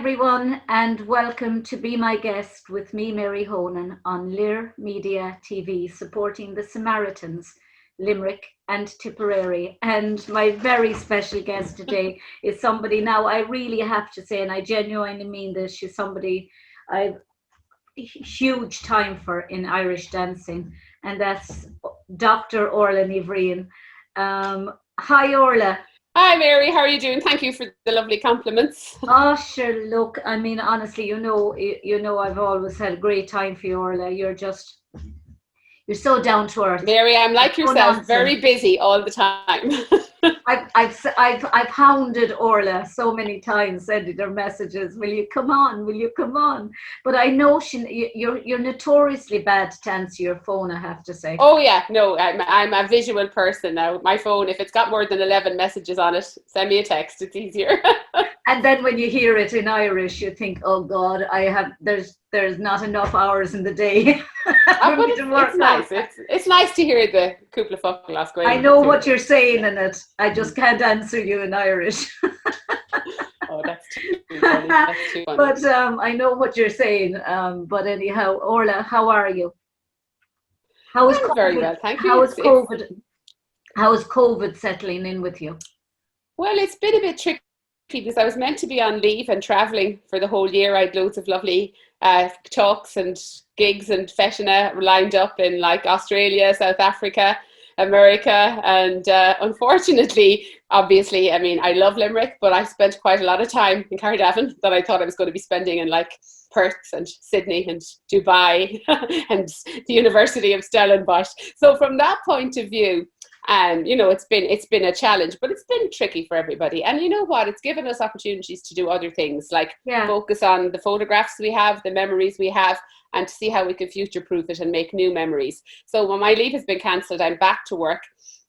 everyone, and welcome to Be My Guest with me, Mary Honan, on Lir Media TV, supporting the Samaritans, Limerick and Tipperary. And my very special guest today is somebody, now I really have to say, and I genuinely mean this, she's somebody I've huge time for in Irish dancing, and that's Dr. Orfhlaith Ní Bhriain. Hi, Orla. Hi Mary, how are you doing? Thank you for the lovely compliments. Oh, sure. Look, I mean, honestly, I've always had a great time for you, Orla. You're so down to earth. Mary, I'm like yourself, very busy all the time. I've hounded Orla so many times, sending her messages. Will you come on? Will you come on? But I know you're notoriously bad to answer your phone, I have to say. Oh yeah, no, I'm a visual person now. My phone, if it's got more than 11 messages on it, send me a text. It's easier. And then when you hear it in Irish, you think, oh God, there's not enough hours in the day. It's nice. It's nice to hear the Cúpla Foclas going. I know what you're saying in it. I just can't answer you in Irish. Oh, that's too funny. That's too funny. But I know what you're saying. But anyhow, Orla, how are you? How is COVID? Very well, thank you. How is COVID settling in with you? Well, it's been a bit tricky because I was meant to be on leave and traveling for the whole year. I had loads of lovely talks and gigs and feshina lined up in like Australia, South Africa, America, and unfortunately, obviously, I mean, I love Limerick, but I spent quite a lot of time in Cardiff that I thought I was going to be spending in like Perth and Sydney and Dubai and the University of Stellenbosch. So from that point of view, it's been a challenge, but it's been tricky for everybody. And you know what? It's given us opportunities to do other things, like focus on the photographs we have, the memories we have, and to see how we can future-proof it and make new memories. So when my leave has been cancelled, I'm back to work.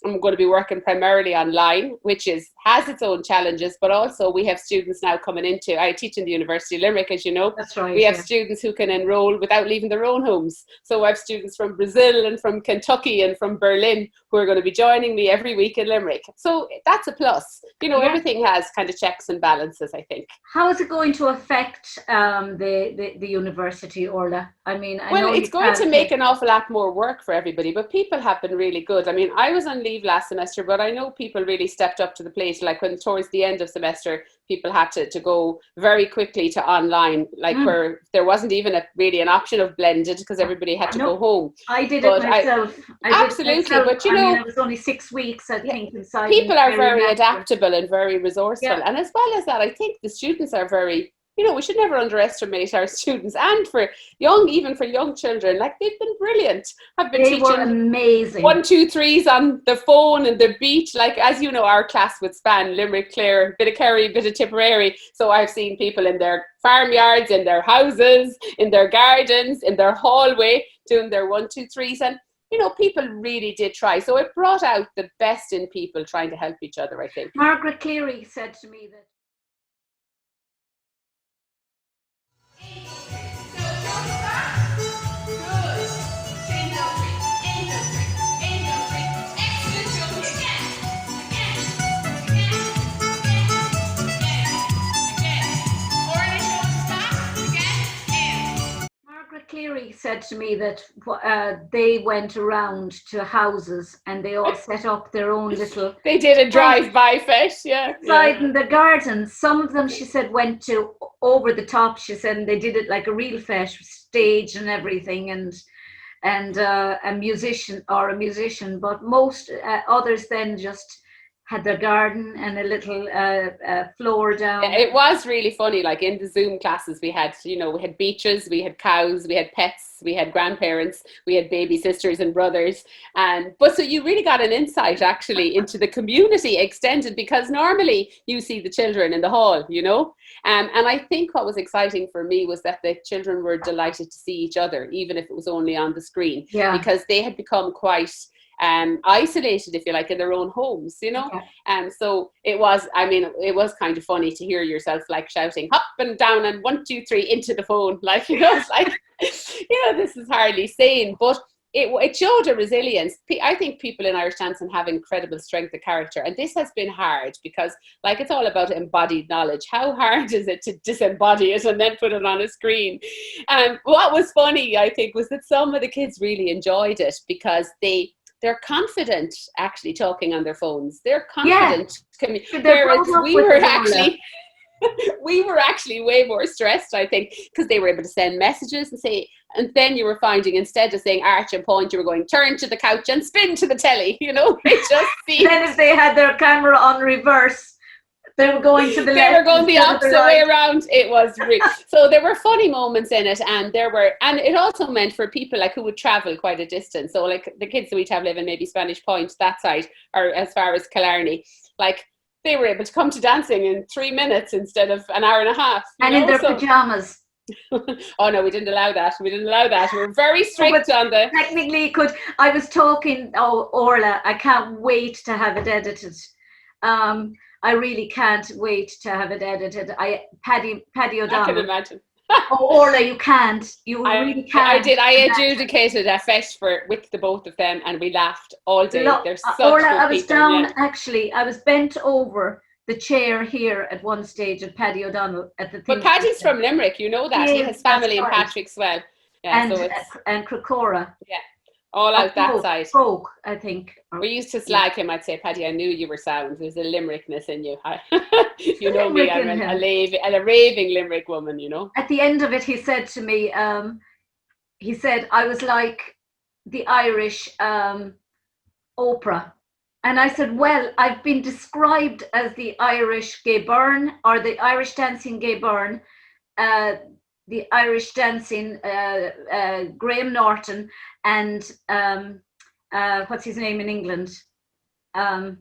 I'm going to be working primarily online, which has its own challenges, but also we have students now coming into, I teach in the University of Limerick, as you know. That's right. We have students who can enroll without leaving their own homes. So I have students from Brazil and from Kentucky and from Berlin who are going to be joining me every week in Limerick. So that's a plus. Everything has kind of checks and balances, I think. How is it going to affect the university, Orla? I mean, it's going to make an awful lot more work for everybody, but people have been really good. I mean, I was on leave last semester, but I know people really stepped up to the plate. Like when towards the end of semester, people had to go very quickly to online, like where there wasn't even really an option of blended because everybody had to go home. I did it myself. Absolutely, but it was only 6 weeks, I think. Inside people are very adaptable and very resourceful, and as well as that, I think the students are very. We should never underestimate our students, and even for young children, like they've been brilliant. They were amazing. 1, 2, 3s on the phone and the beat. Like, as you know, our class would span Limerick, Clare, bit of Kerry, bit of Tipperary. So I've seen people in their farmyards, in their houses, in their gardens, in their hallway, doing their 1, 2, 3s. And, people really did try. So it brought out the best in people trying to help each other, I think. Margaret Cleary said to me that Cleary said to me that they went around to houses and they all set up their own little. They did a drive-by fesh, in the garden. Some of them, she said, went to over the top. She said, and they did it like a real fesh, stage and everything, and a musician. But most others then just had their garden and a little floor down. It was really funny. Like in the Zoom classes, we had beaches, we had cows, we had pets, we had grandparents, we had baby sisters and brothers. But so you really got an insight actually into the community extended, because normally you see the children in the hall, and I think what was exciting for me was that the children were delighted to see each other, even if it was only on the screen, because they had become quite isolated, if you like, in their own homes, and so it was kind of funny to hear yourself like shouting up and down and 1, 2, 3 into the phone, like it's like this is hardly sane, but it showed a resilience. I think people in Irish dancing have incredible strength of character, and this has been hard because, like, it's all about embodied knowledge. How hard is it to disembody it and then put it on a screen? What was funny, I think, was that some of the kids really enjoyed it because they're confident actually talking on their phones. They're confident. Yeah. Whereas we were actually way more stressed, I think, because they were able to send messages and say, and then you were finding, instead of saying arch and point, you were going turn to the couch and spin to the telly, you know. It just seemed... Then if they had their camera on reverse, they were going to the left. They were going the opposite way around. It was so there were funny moments in it, and it also meant for people like who would travel quite a distance. So like the kids that we'd have live in maybe Spanish Point, that side, or as far as Killarney, like they were able to come to dancing in 3 minutes instead of an hour and a half. And in their pajamas. Oh no, we didn't allow that. We were very strict on the... Technically could. I was talking, Orla, I can't wait to have it edited. I really can't wait to have it edited. Paddy O'Donnell. I can imagine. Oh, Orla, you can't. You really can't. I did. I adjudicated a fest with the both of them, and we laughed all day. They're such Orla, good I was people, down, actually. I was bent over the chair here at one stage at Paddy O'Donnell at the thing. But Paddy's from Limerick, you know that. He has family in Patrickswell. Yeah, and Crocora. Yeah. All out that side. Folk, I think. We used to slag him. I'd say, Paddy, I knew you were sound. There's a Limerickness in you. You know me, I'm a raving Limerick woman, you know. At the end of it, he said to me, he said, I was like the Irish Oprah. And I said, well, I've been described as the Irish Gay Byrne, or the Irish dancing Gay Byrne, the Irish dancing Graham Norton, and what's his name in England?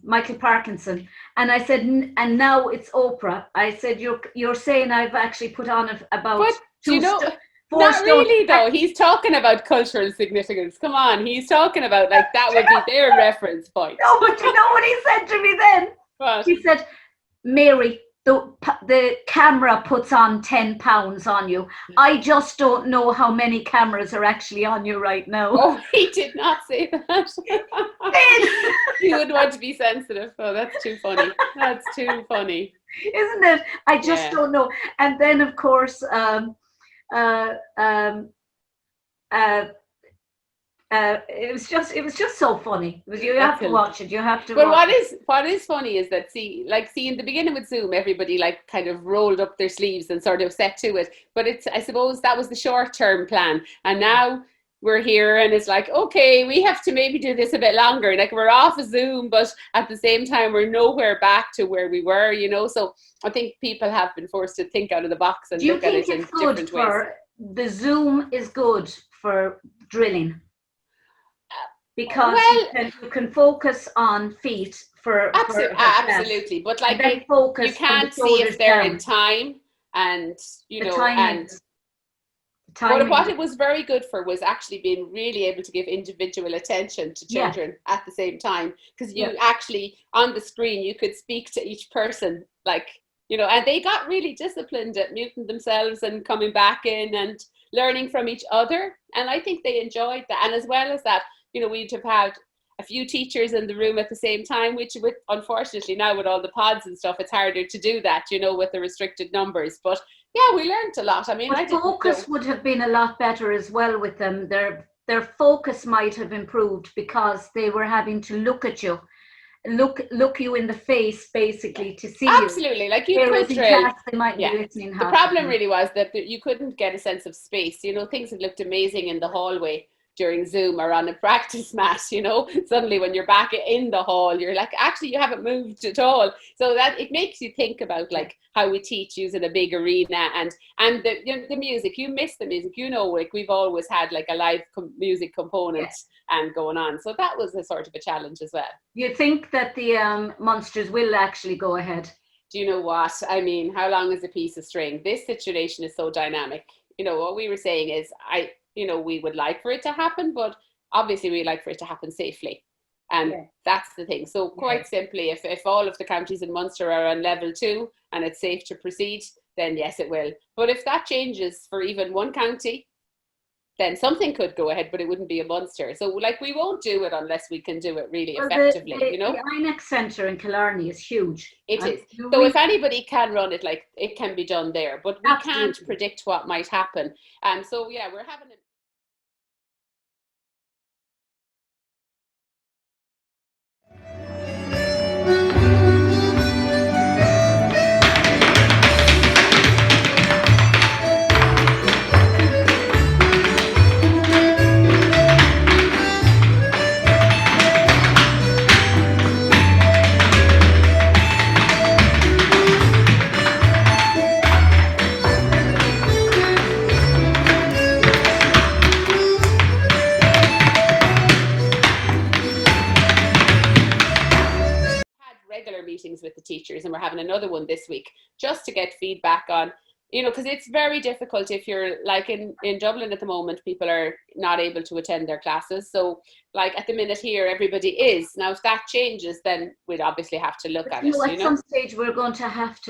Michael Parkinson. And I said, and now it's Oprah. I said, you're saying I've actually put on about not really though. He's talking about cultural significance. Come on, he's talking about like that would be their reference point. No, but you know what he said to me then? What? He said, Mary, the camera puts on 10 pounds on you. I just don't know how many cameras are actually on you right now. Oh, he did not say that. He would want to be sensitive. Oh, that's too funny. That's too funny. Isn't it? I just don't know. And then, of course, it was just so funny. You have to watch it. You have to. But what is funny is that see in the beginning with Zoom, everybody like kind of rolled up their sleeves and sort of set to it. But I suppose that was the short term plan, and now we're here and it's like, okay, we have to maybe do this a bit longer. Like we're off of Zoom, but at the same time we're nowhere back to where we were, you know. So I think people have been forced to think out of the box and look at it in different ways. The Zoom is good for drilling. Because you can focus on feet for absolutely, but like you can't see if they're in time, and you know, and what it was very good for was actually being really able to give individual attention to children at the same time, because you actually on the screen you could speak to each person, like, you know, and they got really disciplined at muting themselves and coming back in and learning from each other, and I think they enjoyed that. And as well as that, you know, we'd have had a few teachers in the room at the same time, which with unfortunately now with all the pods and stuff, it's harder to do that, you know, with the restricted numbers. But yeah, we learned a lot. I mean, focus would have been a lot better as well with them. Their focus might have improved because they were having to look at you, look you in the face basically to see absolutely you. Like you could drill. They might be listening. The problem really was that you couldn't get a sense of space. You know, things had looked amazing in the hallway during Zoom or on a practice mat, you know. Suddenly when you're back in the hall, you're like, actually you haven't moved at all. So that it makes you think about like how we teach using a big arena and the music. You miss the music, you know, like we've always had like a live music component and going on. So that was a sort of a challenge as well. You think that the Munsters will actually go ahead? Do you know what? I mean, how long is a piece of string? This situation is so dynamic. You know, what we were saying is you know, we would like for it to happen, but obviously we like for it to happen safely. And that's the thing. So quite simply, if all of the counties in Munster are on level 2 and it's safe to proceed, then yes, it will. But if that changes for even one county, then something could go ahead, but it wouldn't be a monster. So like we won't do it unless we can do it really effectively, you know. The INEX Centre in Killarney is huge. It is. So if anybody can run it, like it can be done there, but we can't predict what might happen. So yeah, we're having a regular meetings with the teachers, and we're having another one this week just to get feedback on, you know, because it's very difficult if you're like in Dublin at the moment, people are not able to attend their classes. So like at the minute here, everybody is. Now if that changes, then we'd obviously have to look at it. At some stage we're going to have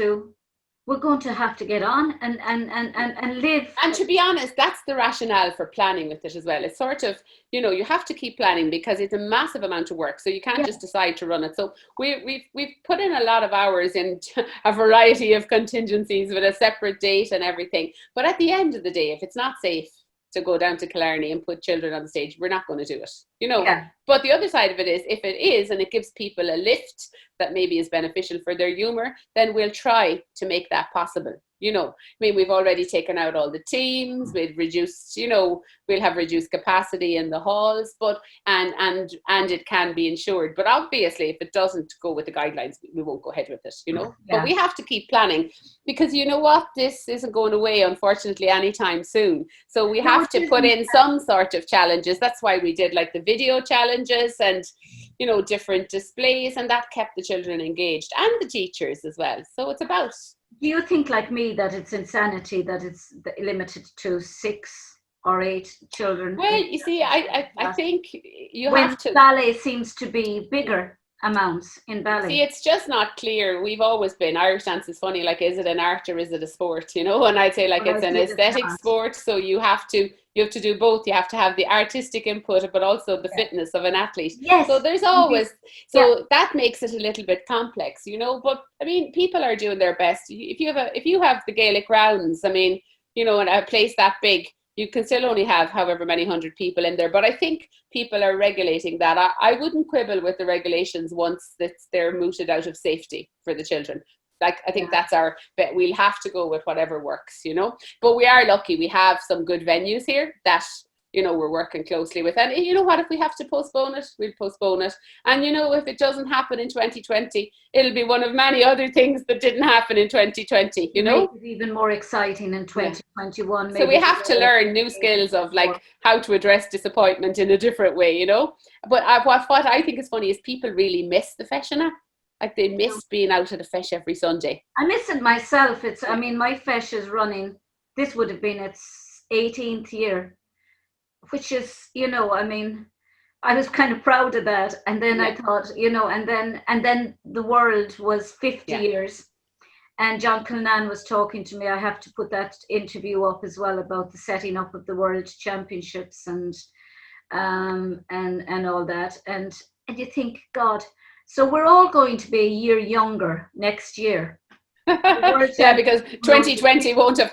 to get on and live. And to be honest, that's the rationale for planning with it as well. It's sort of, you know, you have to keep planning because it's a massive amount of work. So you can't just decide to run it. So we've put in a lot of hours into a variety of contingencies with a separate date and everything. But at the end of the day, if it's not safe to go down to Killarney and put children on the stage, we're not going to do it, you know. But the other side of it is, if it is and it gives people a lift that maybe is beneficial for their humour, then we'll try to make that possible, you know. I mean, we've already taken out all the teams, we've reduced, you know, we'll have reduced capacity in the halls, but and it can be insured. But obviously if it doesn't go with the guidelines, we won't go ahead with it, you know. But we have to keep planning, because you know what, this isn't going away unfortunately anytime soon. So we have to put in some sort of challenges. That's why we did like the video challenges and, you know, different displays, and that kept the children engaged and the teachers as well. So it's about. Do you think like me that it's insanity that it's limited to 6 or 8 children? Well, you see, I think you have to. Ballet seems to be bigger amounts in ballet. See, it's just not clear. We've always been, Irish dance is funny, like is it an art or is it a sport, you know? And I'd say like it's an aesthetic sport, so you have to do both. You have to have the artistic input but also the fitness of an athlete. Yes. So there's always that makes it a little bit complex, you know. But I mean, people are doing their best. If you have the Gaelic rounds, I mean, you know, in a place that big, you can still only have however many 100 people in there. But I think people are regulating that. I wouldn't quibble with the regulations once they're mooted out of safety for the children. Like, I think that's our bet. We'll have to go with whatever works, you know. But we are lucky. We have some good venues here that, you know, we're working closely with. And you know what, if we have to postpone it, we'll postpone it. And you know, if it doesn't happen in 2020, it'll be one of many other things that didn't happen in 2020, you know. Make it even more exciting in 2021. So we have to learn new skills of like how to address disappointment in a different way, you know. But what I think is funny is people really miss the Feshina. Like they miss being out at a fesh every Sunday. I miss it myself. I mean, my fesh is running, this would have been its 18th year. Which is, you know, I mean, I was kind of proud of that. And then I thought, you know, and then the world was 50 years. And John Kilnan was talking to me. I have to put that interview up as well about the setting up of the World Championships and all that. And you think, God, so we're all going to be a year younger next year. Yeah, because 2020 won't have.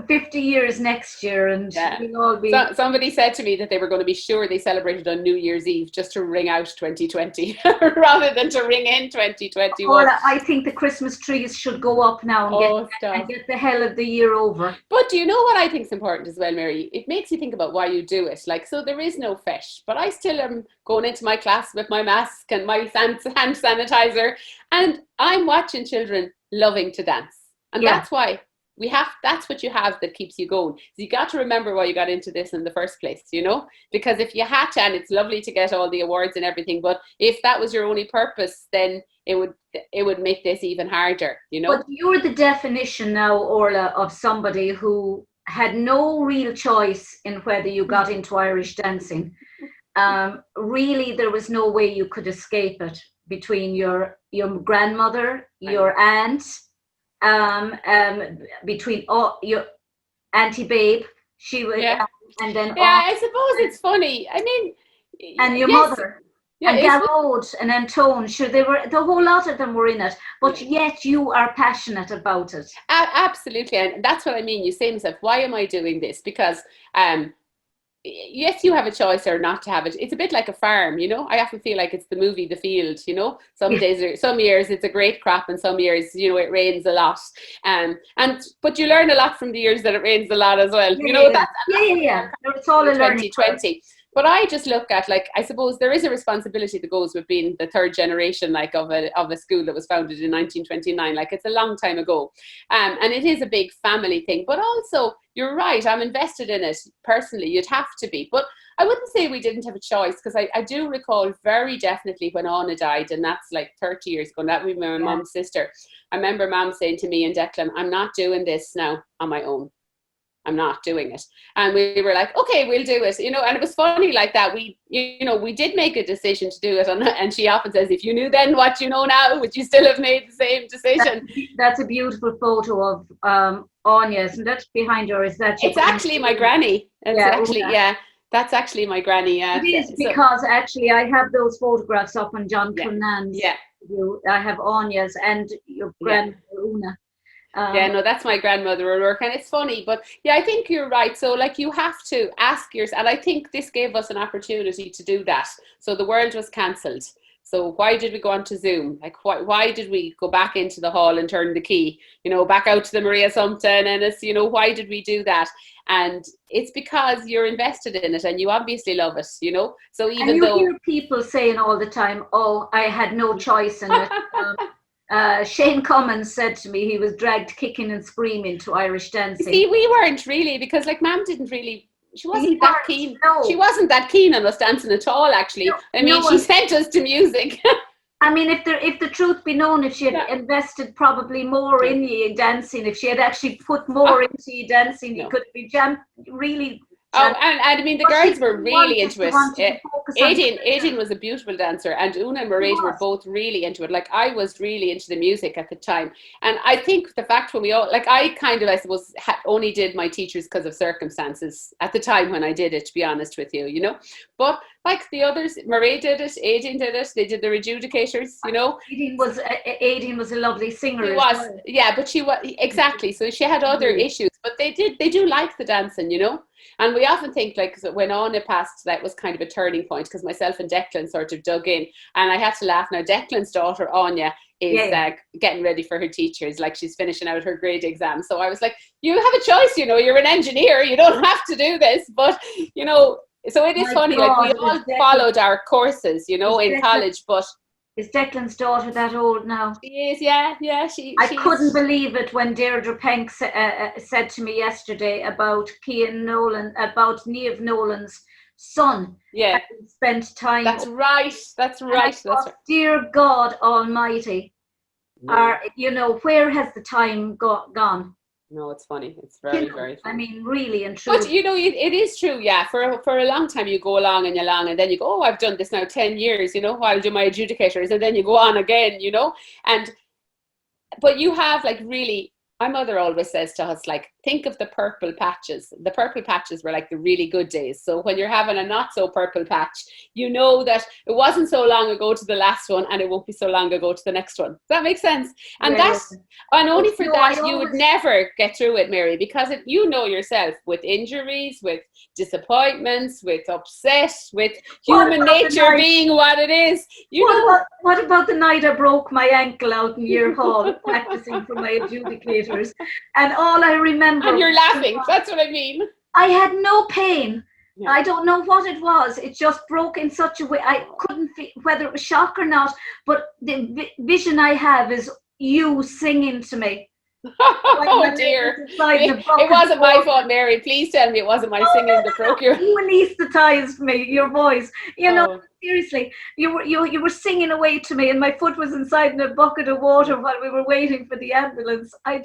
50 years next year, and we'll all be. Somebody said to me that they were going to be sure they celebrated on New Year's Eve just to ring out 2020 rather than to ring in 2021. Or I think the Christmas trees should go up now and get the hell of the year over. But do you know what I think is important as well, Mary? It makes you think about why you do it. Like, so there is no fesh, but I still am going into my class with my mask and my hand sanitizer, and I'm watching children loving to dance, and that's why. That's what you have that keeps you going. So you got to remember why you got into this in the first place, you know, because if you had to, and it's lovely to get all the awards and everything, but if that was your only purpose, then it would make this even harder, you know. But you're the definition now, Orla, of somebody who had no real choice in whether you got into Irish dancing. Really, there was no way you could escape it between your grandmother, your aunt, between your Auntie Babe, she was And then Yeah, I suppose it's funny. I mean, and your yes, mother. yeah, And Garrod and Antone, sure, they were, the whole lot of them were in it, but yet you are passionate about it. absolutely, and that's what I mean. You say to yourself, why am I doing this? Because yes, you have a choice or not to have it. It's a bit like a farm, you know. I often feel like it's the movie The Field, you know. Some days, some years it's a great crop, and some years, you know, it rains a lot. But you learn a lot from the years that it rains a lot as well. You know, that's It's all a learning 2020. But I just look at, like, I suppose there is a responsibility that goes with being the third generation, like, of a school that was founded in 1929. Like, it's a long time ago. And it is a big family thing. But also, you're right, I'm invested in it personally. You'd have to be. But I wouldn't say we didn't have a choice, because I do recall very definitely when Anna died, and that's like 30 years ago. And that was my mum's sister. I remember Mum saying to me and Declan, I'm not doing this now on my own. I'm not doing it. And we were like, okay, we'll do it, you know. And it was funny like that. We, you know, we did make a decision to do it. And she often says, if you knew then what you know now, would you still have made the same decision? That's a beautiful photo of Anya, isn't that behind her? Is that? It's actually my granny. It's actually, that's actually my granny. It is, because actually I have those photographs up on John Clonan's. I have Anya's and your grandmother Una. No, that's my grandmother at work. And it's funny, but yeah, I think you're right. So, like, you have to ask yourself, and I think this gave us an opportunity to do that. So the world was cancelled. So why did we go on to Zoom? Like, why did we go back into the hall and turn the key, you know, back out to the Maria Sumpta, and it's, you know, why did we do that? And it's because you're invested in it and you obviously love it, you know. So even though you hear people saying all the time, oh, I had no choice in it. Shane Cummins said to me he was dragged kicking and screaming to Irish dancing. See, we weren't really, because like Mum didn't really, she wasn't that keen. No. She wasn't that keen on us dancing at all, actually. She sent us to music. I mean, if the truth be known, if she had invested probably more in you dancing, if she had actually put more into you dancing, you could be really. Oh, and I mean, the girls were really into it. Aideen was a beautiful dancer, and Una and Mairead were both really into it. Like, I was really into the music at the time. And I think the fact when we all, like, I kind of, I suppose, only did my teachers because of circumstances at the time when I did it, to be honest with you, you know. But like the others, Mairead did it, Aideen did it, they did the adjudicators, you know. Aideen was a lovely singer. She was, yeah, but she was, exactly. So she had other issues, but they do like the dancing, you know. And we often think, like, when Anna passed, that was kind of a turning point, because myself and Declan sort of dug in. And I had to laugh. Now, Declan's daughter, Anya, is getting ready for her teachers. Like, she's finishing out her grade exam. So I was like, you have a choice, you know, you're an engineer. You don't have to do this. But, you know, so it is funny. Like, we all followed our courses, you know, in college. But is Declan's daughter that old now? She is, yeah. I couldn't believe it when Deirdre Penk said to me yesterday about Cian Nolan, about Niamh Nolan's son. Yeah. Spent time. That's right. That's right. Dear God Almighty, you know, where has the time gone? No, it's funny. It's very, very funny. I mean, really and truly. But, you know, it is true, yeah. For a long time, you go along, and then you go, oh, I've done this now 10 years, you know, I'll do my adjudicators, and then you go on again, you know. But you have, like, really, my mother always says to us, like, think of the purple patches. The purple patches were like the really good days. So when you're having a not so purple patch, you know that it wasn't so long ago to the last one, and it won't be so long ago to the next one. Does that make sense? And only for that you would never get through it, Mary, because you know yourself, with injuries, with disappointments, with upset, with human nature being what it is. What about the night I broke my ankle out in Year Hall practicing for my adjudicators? And all I remember. And you're laughing. That's what I mean. I had no pain. Yeah. I don't know what it was. It just broke in such a way. I couldn't feel whether it was shock or not. But the vision I have is you singing to me. Oh dear. It wasn't my fault, Mary. Please tell me it wasn't my singing that broke your. You anesthetized me, your voice. You know, seriously. You were singing away to me, and my foot was inside in a bucket of water while we were waiting for the ambulance. I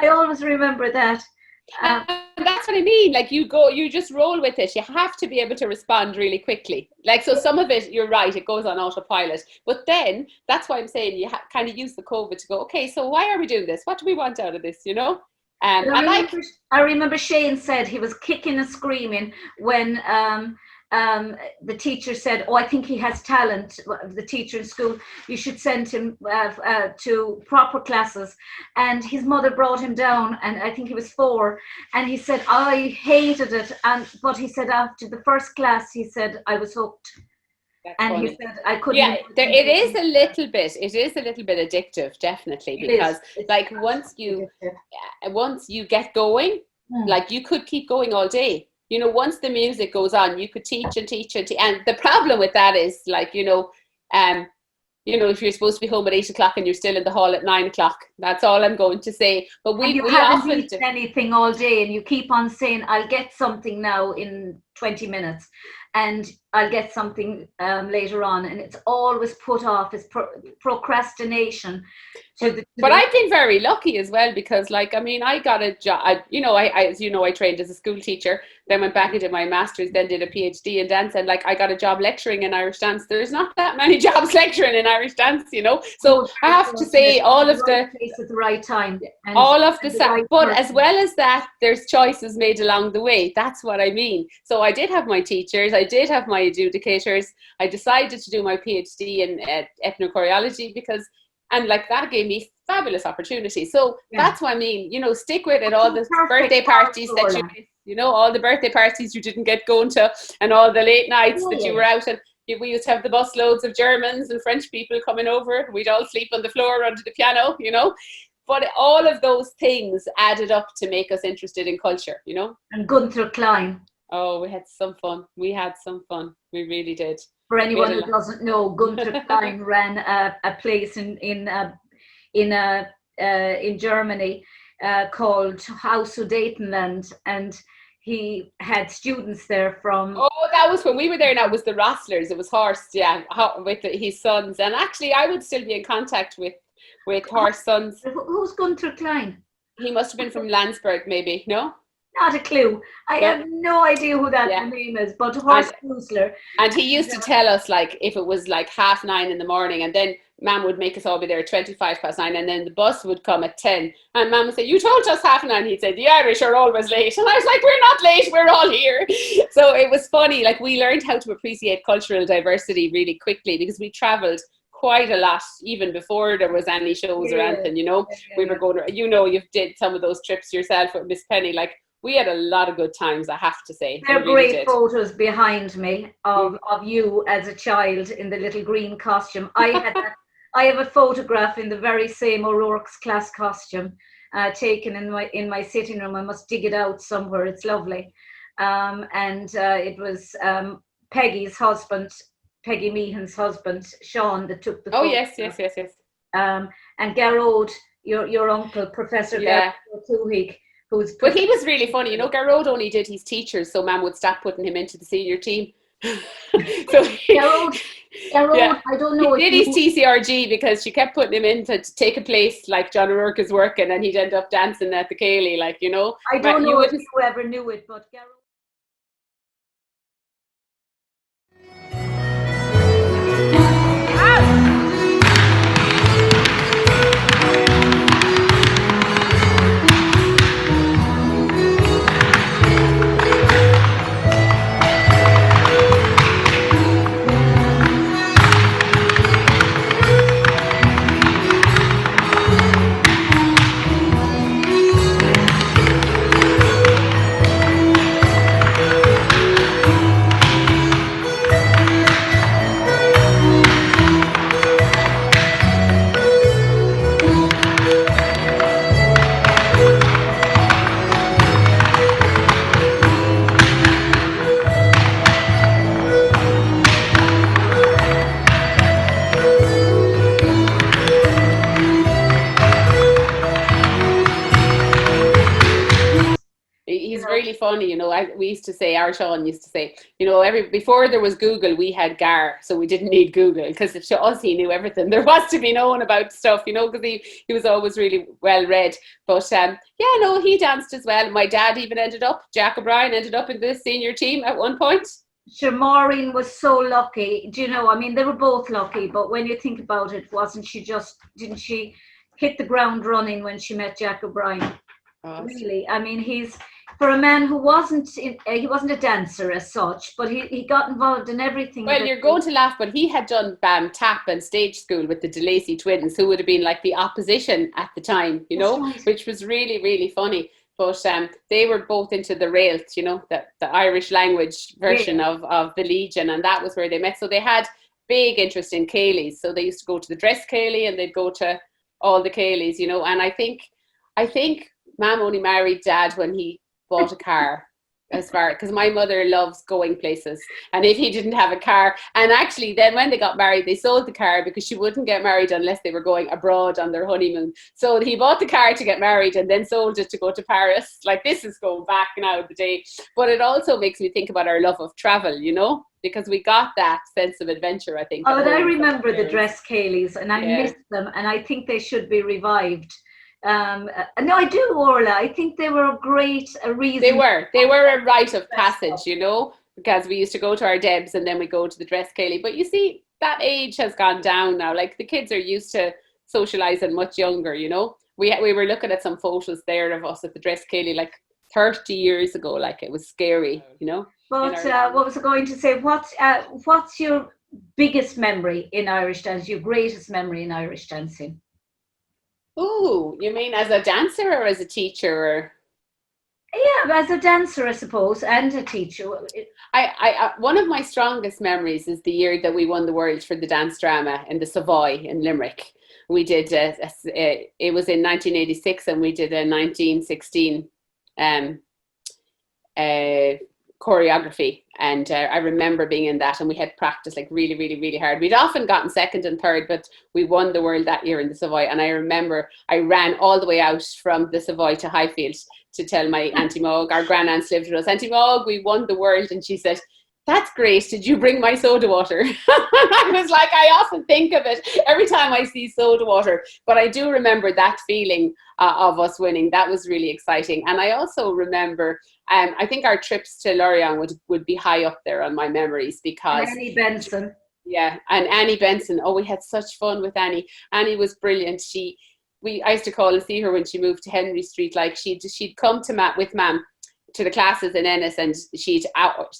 always remember that. And that's what I mean. Like, you just roll with it. You have to be able to respond really quickly. Like, so some of it, you're right, it goes on autopilot. But then that's why I'm saying you kind of use the COVID to go, okay, so why are we doing this? What do we want out of this, you know? I remember Shane said he was kicking and screaming when the teacher said, "Oh, I think he has talent." The teacher in school, you should send him to proper classes. And his mother brought him down, and I think he was 4. And he said, "I hated it." But he said after the first class, he said, "I was hooked." That's and funny. He said, "I couldn't." Yeah, it is a little bit. It is a little bit addictive, definitely, because like once you get going, like you could keep going all day. You know, once the music goes on, you could teach and teach and teach. And the problem with that is, like, if you're supposed to be home at 8 o'clock and you're still in the hall at 9 o'clock, that's all I'm going to say. But we haven't eaten anything all day, and you keep on saying, "I'll get something now in 20 minutes, and I'll get something later on," and it's always put off. It's procrastination. But I've been very lucky as well, because, like, I mean, I got a job. I trained as a school teacher, then went back and did my master's, then did a PhD in dance, and like I got a job lecturing in Irish dance. There's not that many jobs lecturing in Irish dance, So I have to say, all of the place at the right time, all of the but as well as that, there's choices made along the way. That's what I mean. So I did have my teachers, I did have my adjudicators. I decided to do my PhD in ethnochoreology and like that gave me fabulous opportunity. So that's what I mean, stick with it. All the birthday parties that all the birthday parties you didn't get going to, and all the late nights that you were out, and we used to have the bus loads of Germans and French people coming over. We'd all sleep on the floor under the piano, But all of those things added up to make us interested in culture, And Gunther Klein. Oh, we had some fun. We We really did. For anyone who doesn't know, Gunther Klein ran a place in Germany called Haus Sudetenland, and he had students there from. Oh, that was when we were there. Now it was the Rosslers. It was Horst, with his sons. And actually, I would still be in contact with Horst's sons. Who's Gunther Klein? He must have been from Landsberg, maybe. No. Not a clue. I have no idea who that name is, but Horst Kusler. And he used to tell us, like, if it was like 9:30 in the morning, and then Mum would make us all be there at 9:25, and then the bus would come at 10. And Mum would say, "You told us 9:30." He'd say, "The Irish are always late." And I was like, "We're not late, we're all here." So it was funny. Like, we learned how to appreciate cultural diversity really quickly, because we travelled quite a lot even before there was any shows or anything, We were going to, you did some of those trips yourself with Miss Penny. Like, we had a lot of good times, I have to say. There are great photos behind me of you as a child in the little green costume. I have a photograph in the very same O'Rourke's class costume, taken in my sitting room. I must dig it out somewhere. It's lovely. It was Peggy's husband, Peggy Meehan's husband, Sean, that took the photo. Oh, yes. And Garrod, your uncle, Professor Garrod Tuhig, but he was really funny. Garrod only did his teachers, so Mum would stop putting him into the senior team. So Garrod, I don't know. He did his TCRG because she kept putting him in to take a place like John O'Rourke is working, and he'd end up dancing at the Cayley, I don't know if you ever knew it, but Garrod. He's really funny, we used to say, our Sean used to say, before there was Google, we had Gar, so we didn't need Google, because to us, he knew everything there was to be known about stuff, because he was always really well read. But he danced as well. My dad even Jack O'Brien ended up in the senior team at one point. Sure, Maureen was so lucky. They were both lucky, but when you think about it, didn't she hit the ground running when she met Jack O'Brien? Really. I mean, he's, for a man who wasn't he wasn't a dancer as such, but he got involved in everything. Well, you're going to laugh, but he had done tap and stage school with the DeLacy twins, who would have been like the opposition at the time, you know, right. Which was really, really funny. But they were both into the Rails, you know, the Irish language version of the Legion, and that was where they met. So they had big interest in Céilís. So they used to go to the dress Céilí, and they'd go to all the Céilís, you know. And I think Mum only married Dad when he bought a car, as far, because my mother loves going places, and if he didn't have a car, and actually then when they got married, they sold the car because she wouldn't get married unless they were going abroad on their honeymoon. So he bought the car to get married and then sold it to go to Paris. Like, this is going back now the day, but it also makes me think about our love of travel, you know, because we got that sense of adventure, I think. Oh, and I remember the dress Céilís, and I miss them, and I think they should be revived. No, I do, Orla. I think they were a great reason. They were a rite of passage, you know, because we used to go to our Debs and then we go to the dress Céilí. But you see, that age has gone down now. Like, the kids are used to socializing much younger, you know. We were looking at some photos there of us at the dress Céilí like 30 years ago. Like, it was scary, you know. But what was I going to say? What's your biggest memory in Irish dance? Your greatest memory in Irish dancing? Oh, you mean as a dancer or as a teacher? Or? Yeah, as a dancer, I suppose, and a teacher. I one of my strongest memories is the year that we won the world for the dance drama in the Savoy in Limerick. We did it was in 1986, and we did a 1916 choreography, and I remember being in that, and we had practiced like really, really, really hard. We'd often gotten second and third, but we won the world that year in the Savoy. And I remember I ran all the way out from the Savoy to Highfield to tell my Auntie Mog, our grandaunt lived with us, Auntie Mog, we won the world. And she said, "That's great. Did you bring my soda water?" I was like, I often think of it every time I see soda water, but I do remember that feeling of us winning. That was really exciting. And I also remember, I think our trips to Lorient would be high up there on my memories, because Annie Benson. Yeah, and Annie Benson. Oh, we had such fun with Annie. Annie was brilliant. I used to call and see her when she moved to Henry Street. Like, she'd come to with Mam to the classes in Ennis, and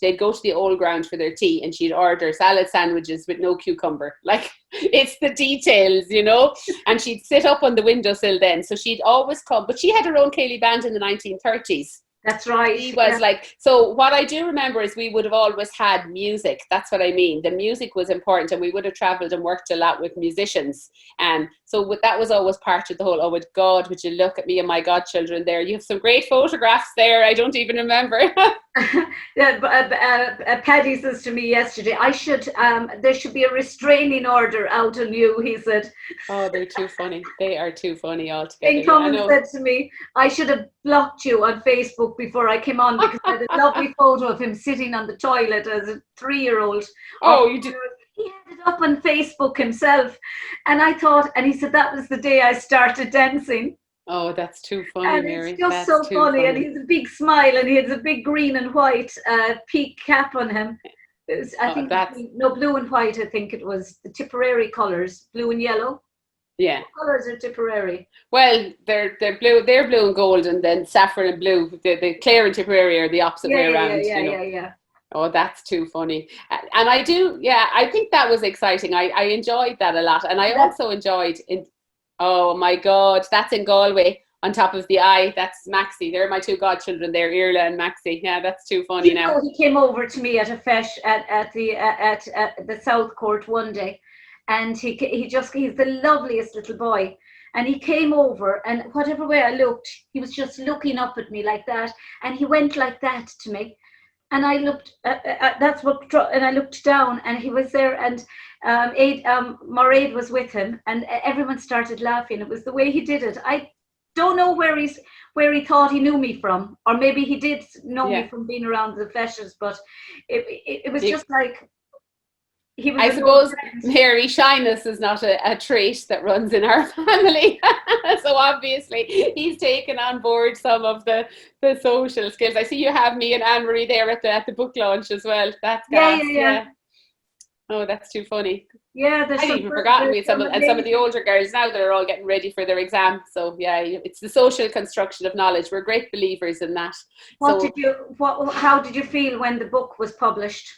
they'd go to the old ground for their tea, and she'd order salad sandwiches with no cucumber. Like, it's the details, you know. And she'd sit up on the windowsill then, so she'd always come. But she had her own Céilí band in the 1930s. That's right. He was like, so what I do remember is we would have always had music. That's what I mean. The music was important, and we would have travelled and worked a lot with musicians. And so that was always part of the whole, oh, God, would you look at me and my godchildren there? You have some great photographs there. I don't even remember. Paddy says to me yesterday, there should be a restraining order out on you, he said. Oh, they're too funny. They are too funny altogether. He come and said to me, I should have blocked you on Facebook before I came on, because I had a lovely photo of him sitting on the toilet as a 3-year-old. Oh, you did. He had it up on Facebook himself. And I thought, and he said, that was the day I started dancing. Oh, that's too funny, Mary. It's just so funny. And he's a big smile, and he has a big green and white peak cap on him. I think blue and white. I think it was the Tipperary colours, blue and yellow. Yeah. What colours are Tipperary? Well, they're blue. They're blue and gold, and then saffron and blue. The Clare and Tipperary are the opposite way around. Yeah. Oh, that's too funny. And I do. Yeah, I think that was exciting. I enjoyed that a lot, and I also enjoyed oh my God, that's in Galway on top of the eye. That's Maxie. They're my two godchildren there, Irla and Maxie. Yeah, that's too funny now. He came over to me at a fesh at the South Court one day, and he's the loveliest little boy. And he came over, and whatever way I looked, he was just looking up at me like that, and he went like that to me. And I looked, and I looked down, and he was there, and Mairead was with him, and everyone started laughing. It was the way he did it. I don't know where he thought he knew me from, or maybe he did know me from being around the feshes, but it was just like, I suppose, Mary, shyness is not a trait that runs in our family. So obviously he's taken on board some of the social skills. I see you have me and Anne-Marie there at the book launch as well. That's gas. Yeah. Oh, that's too funny. Yeah, I'd even forgotten some of the older girls now that are all getting ready for their exams. So yeah, it's the social construction of knowledge. We're great believers in that. How did you feel when the book was published?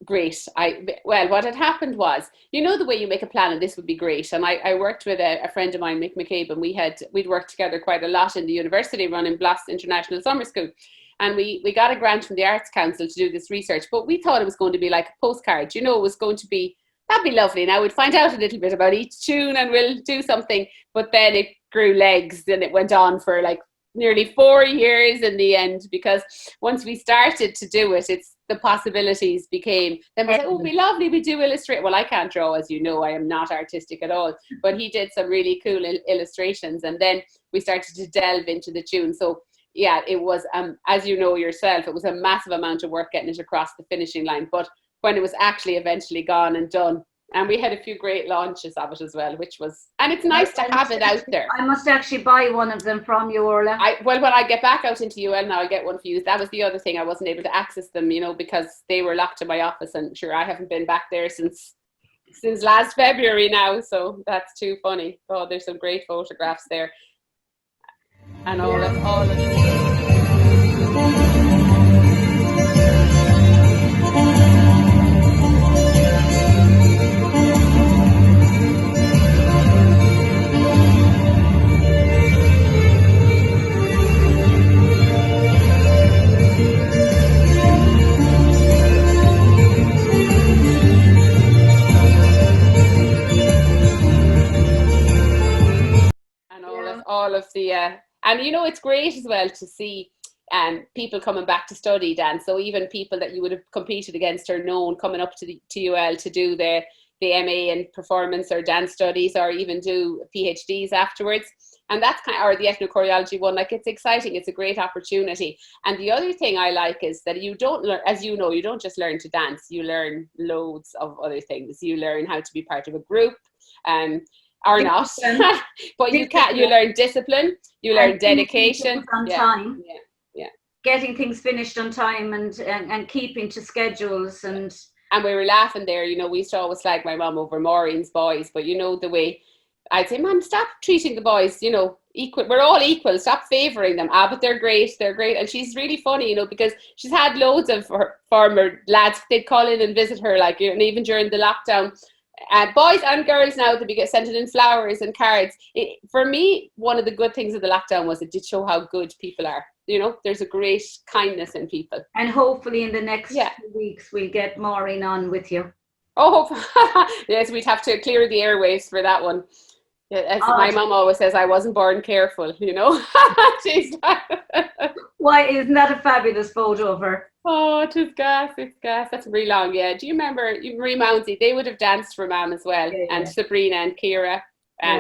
Great. What had happened was, you know, the way you make a plan, and this would be great. And I worked with a friend of mine, Mick McCabe, and we'd worked together quite a lot in the university running Bloss International Summer School. And we got a grant from the Arts Council to do this research, but we thought it was going to be like a postcard. You know, it was going to be, that'd be lovely. Now we'd find out a little bit about each tune and we'll do something. But then it grew legs and it went on for like nearly 4 years in the end, because once we started to do it, it's the possibilities became, then we said, oh, it'd be lovely, we do illustrate. Well, I can't draw, as you know, I am not artistic at all, but he did some really cool illustrations, and then we started to delve into the tune. So yeah, it was, as you know yourself, it was a massive amount of work getting it across the finishing line, but when it was actually eventually gone and done, and we had a few great launches of it as well, which was, and it's nice to have it out there. I must actually buy one of them from you, Orla. Well, when I get back out into UL now, I'll get one for you. That was the other thing. I wasn't able to access them, you know, because they were locked in my office, and sure, I haven't been back there since last February now. So that's too funny. Oh, there's some great photographs there. And all of the and you know, it's great as well to see people coming back to study dance. So even people that you would have competed against or known coming up to UL to do the MA in performance or dance studies, or even do PhDs afterwards. And that's kind of, or the ethnochoreology one, like, it's exciting. It's a great opportunity. And the other thing I like is that you don't learn, as you know, you don't just learn to dance, you learn loads of other things. You learn how to be part of a group, or not, but you learn discipline, you learn dedication. On time. Getting things finished on time, and keeping to schedules. And we were laughing there, you know, we used to always flag my mum over Maureen's boys, but you know, the way I'd say, man, stop treating the boys, you know, equal. We're all equal. Stop favouring them. But they're great. They're great. And she's really funny, you know, because she's had loads of her former lads. They'd call in and visit her, like, you know, and even during the lockdown, boys and girls now, to be sending in flowers and cards. For me, one of the good things of the lockdown was it did show how good people are. You know, there's a great kindness in people. And hopefully in the next 2 weeks, we'll get Maureen on with you. Oh, yes, we'd have to clear the airwaves for that one. As my mum always says, I wasn't born careful, you know. Why, isn't that a fabulous photo of her? Oh, it's gas. That's really long, yeah. Do you remember Marie Mounsey? They would have danced for Mam as well. And Sabrina and Kira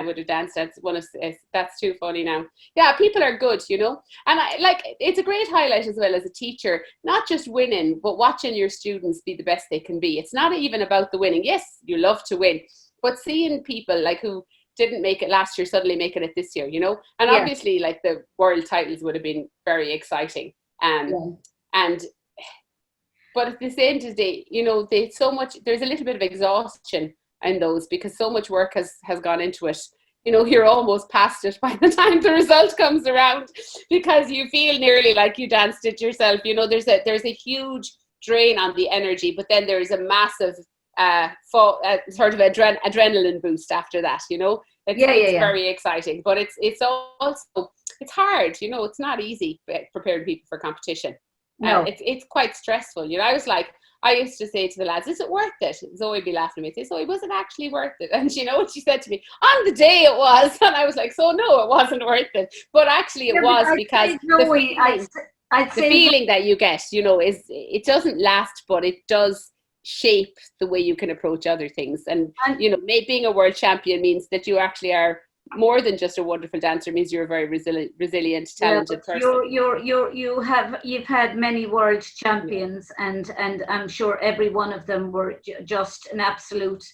would have danced. That's too funny now. Yeah, people are good, you know. And it's a great highlight as well as a teacher, not just winning, but watching your students be the best they can be. It's not even about the winning. Yes, you love to win, but seeing people like who didn't make it last year suddenly making it this year, you know. And obviously, like, the world titles would have been very exciting. But at the end of the day, you know, there's a little bit of exhaustion in those, because so much work has gone into it. You know, you're almost past it by the time the result comes around, because you feel nearly like you danced it yourself. You know, there's a huge drain on the energy, but then there's a massive sort of adrenaline boost after that. You know, it's very exciting, but it's also, it's hard. You know, it's not easy preparing people for competition. No. It's quite stressful. You know, I used to say to the lads, is it worth it? Zoe would be laughing at me, say, Zoe, was it actually worth it? And you know what she said to me? On the day it was. And I was like, so no, it wasn't worth it. But actually it was, because the feeling that you get, you know, it doesn't last, but it does shape the way you can approach other things. And you know, being a world champion means that you actually are more than just a wonderful dancer. Means you're a very resilient, talented person. You've had many world champions, and I'm sure every one of them were just an absolute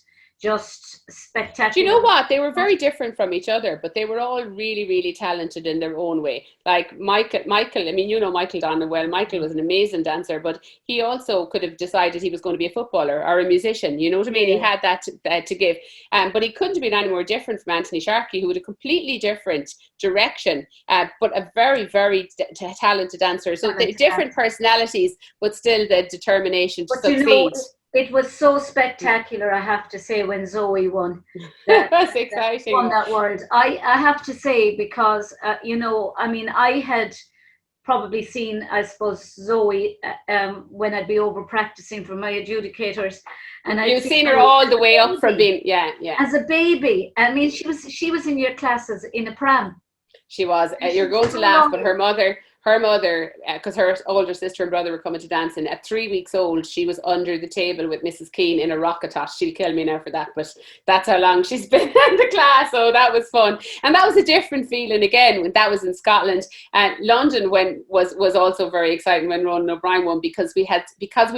just spectacular. Do you know what? They were very different from each other, but they were all really, really talented in their own way. Like Michael, I mean, you know Michael Donnell well. Michael was an amazing dancer, but he also could have decided he was going to be a footballer or a musician. You know what I mean? He had that to give. But he couldn't have been any more different from Anthony Sharkey, who had a completely different direction, but a very, very talented dancer. So different personalities, but still the determination to succeed. You know, it was so spectacular, I have to say, when Zoe won. That's exciting. Won that world. I have to say, because, you know, I mean, I had probably seen, I suppose, Zoe when I'd be over practicing for my adjudicators. And you've seen her all the way up from being, as a baby. I mean, she was in your classes in a pram. She was. You're going to laugh, but her mother, because her older sister and brother were coming to dancing, at 3 weeks old, she was under the table with Mrs. Keane in a rocket-tot. She'll kill me now for that, but that's how long she's been in the class, so that was fun. And that was a different feeling again, when that was in Scotland. And London was also very exciting when Ronan O'Brien won, because we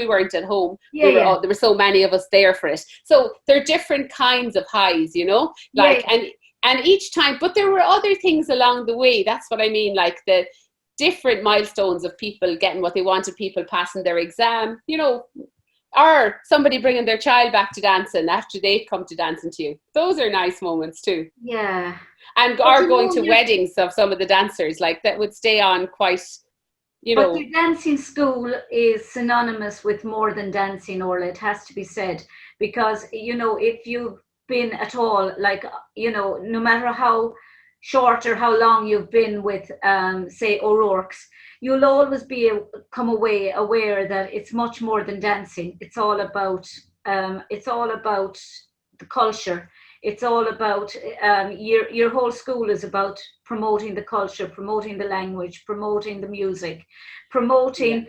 weren't at home. There were so many of us there for it. So they're different kinds of highs, you know? And each time, but there were other things along the way. That's what I mean, like the different milestones of people getting what they wanted, people passing their exam, you know, or somebody bringing their child back to dancing after they've come to dancing to you. Those are nice moments too. Yeah. And or going to weddings of some of the dancers, like that would stay on quite, you know. But the dancing school is synonymous with more than dancing, Orla, it has to be said, because, you know, if you've been at all, like, you know, no matter how short or how long you've been with, say, O'Rourke's, you'll always come away aware that it's much more than dancing. It's all about the culture. It's all about your whole school is about promoting the culture, promoting the language, promoting the music, promoting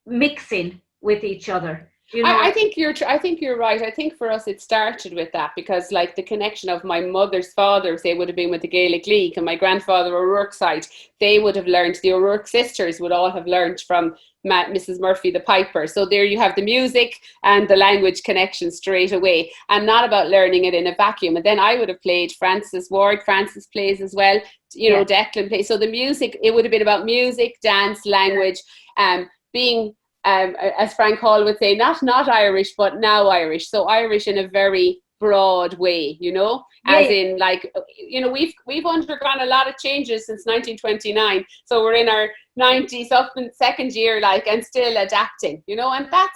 mixing with each other. You know, I think you're right. I think for us it started with that, because like the connection of my mother's father, say, would have been with the Gaelic League, and my grandfather O'Rourke's side, they would have learned, the O'Rourke sisters would all have learned from Mrs. Murphy the Piper. So there you have the music and the language connection straight away, and not about learning it in a vacuum. And then I would have played Francis plays as well, you know, Declan plays. So the music, it would have been about music, dance, language, being as Frank Hall would say, not Irish, but now Irish. So Irish in a very broad way, you know, as in, like, you know, we've undergone a lot of changes since 1929. So we're in our 90-something second year, like, and still adapting, you know, and but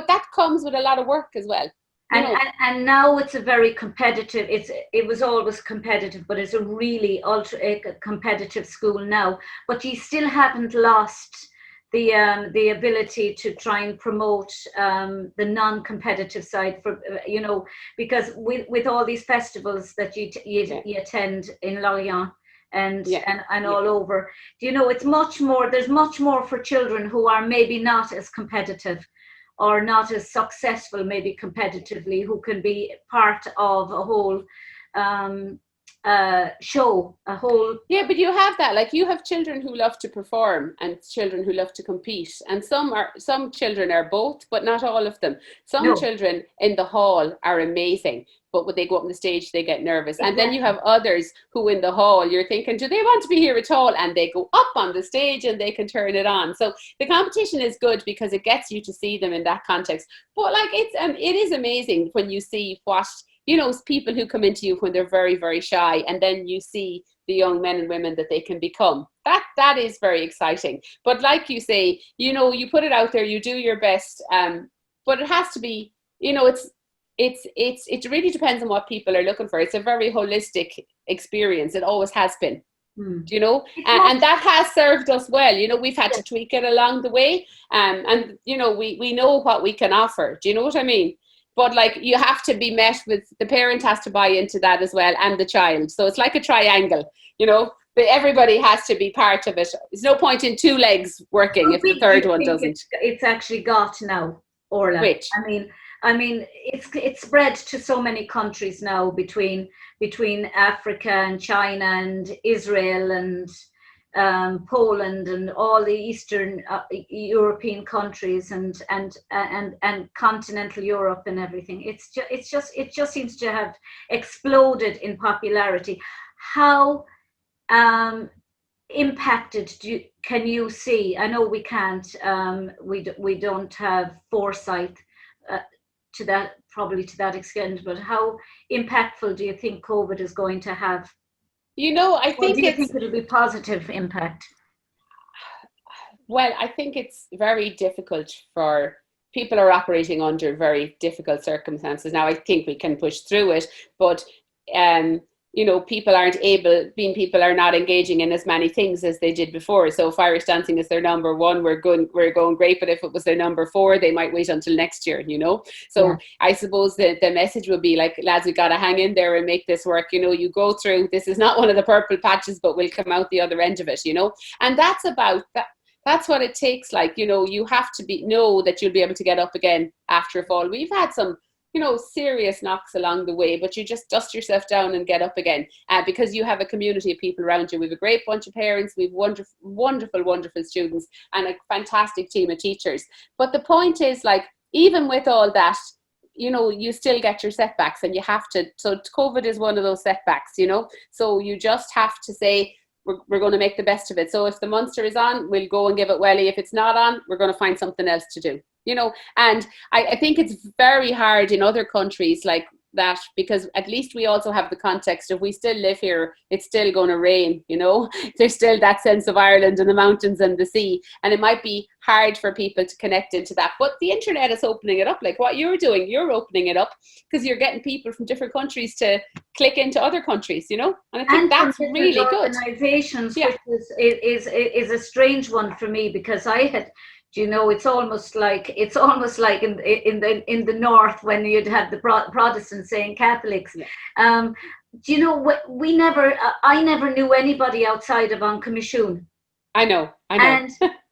that comes with a lot of work as well. And now it's a very competitive, it was always competitive, but it's a really ultra competitive school now. But you still haven't lost the ability to try and promote the non-competitive side, for you know, because with all these festivals that you attend in Lorient and all over, you know, it's much more. There's much more for children who are maybe not as competitive or not as successful, maybe competitively, who can be part of a whole show, a whole. Yeah, but you have that, like, you have children who love to perform and children who love to compete, and some children are both, but not all of them. Some children in the hall are amazing, but when they go up on the stage they get nervous. And then you have others who in the hall you're thinking, do they want to be here at all? And they go up on the stage and they can turn it on. So the competition is good because it gets you to see them in that context. But like, it is amazing when you see what, you know, people who come into you when they're very, very shy, and then you see the young men and women that they can become. That is very exciting. But like you say, you know, you put it out there, you do your best, but it has to be, you know, it really depends on what people are looking for. It's a very holistic experience. It always has been. You know, and that has served us well. You know, we've had to tweak it along the way, and you know, we know what we can offer. Do you know what I mean? But like, you have to be met with, the parent has to buy into that as well, and the child. So it's like a triangle, you know, but everybody has to be part of it. There's no point in two legs working if the third one doesn't. It's actually got now, Orla. Which? I mean, it's spread to so many countries now, between Africa and China and Israel and Poland and all the Eastern European countries and continental Europe and everything. It just seems to have exploded in popularity. How impacted can you see? I know we can't. We don't have foresight to that extent. But how impactful do you think COVID is going to have? I think do you think it'll be positive impact? Well, I think it's very difficult for people are operating under very difficult circumstances. Now, I think we can push through it, but people are not engaging in as many things as they did before. So if Irish dancing is their number one, we're going great. But if it was their number four, they might wait until next year, So yeah. I suppose the message would be like, lads, we got to hang in there and make this work. You go through, this is not one of the purple patches, but we'll come out the other end of it, And that's about that. That's what it takes. Like, you have to know that you'll be able to get up again after a fall. We've had some serious knocks along the way, but you just dust yourself down and get up again because you have a community of people around you. We have a great bunch of parents, we have wonderful students and a fantastic team of teachers. But the point is, like, even with all that, you still get your setbacks and you have to, so COVID is one of those setbacks, so you just have to say, we're going to make the best of it. So if the Munster is on, we'll go and give it welly. If it's not on, we're going to find something else to do. And I think it's very hard in other countries like that, because at least we also have the context of, we still live here, it's still going to rain, there's still that sense of Ireland and the mountains and the sea, and it might be hard for people to connect into that, but the internet is opening it up. Like what you're doing, you're opening it up because you're getting people from different countries to click into other countries, and I think that's really good. Organizations, yeah. Which is a strange one for me, because I had, it's almost like in the north when you'd have the Protestants saying Catholics. Yeah. I never knew anybody outside of An Comisiún. I know. And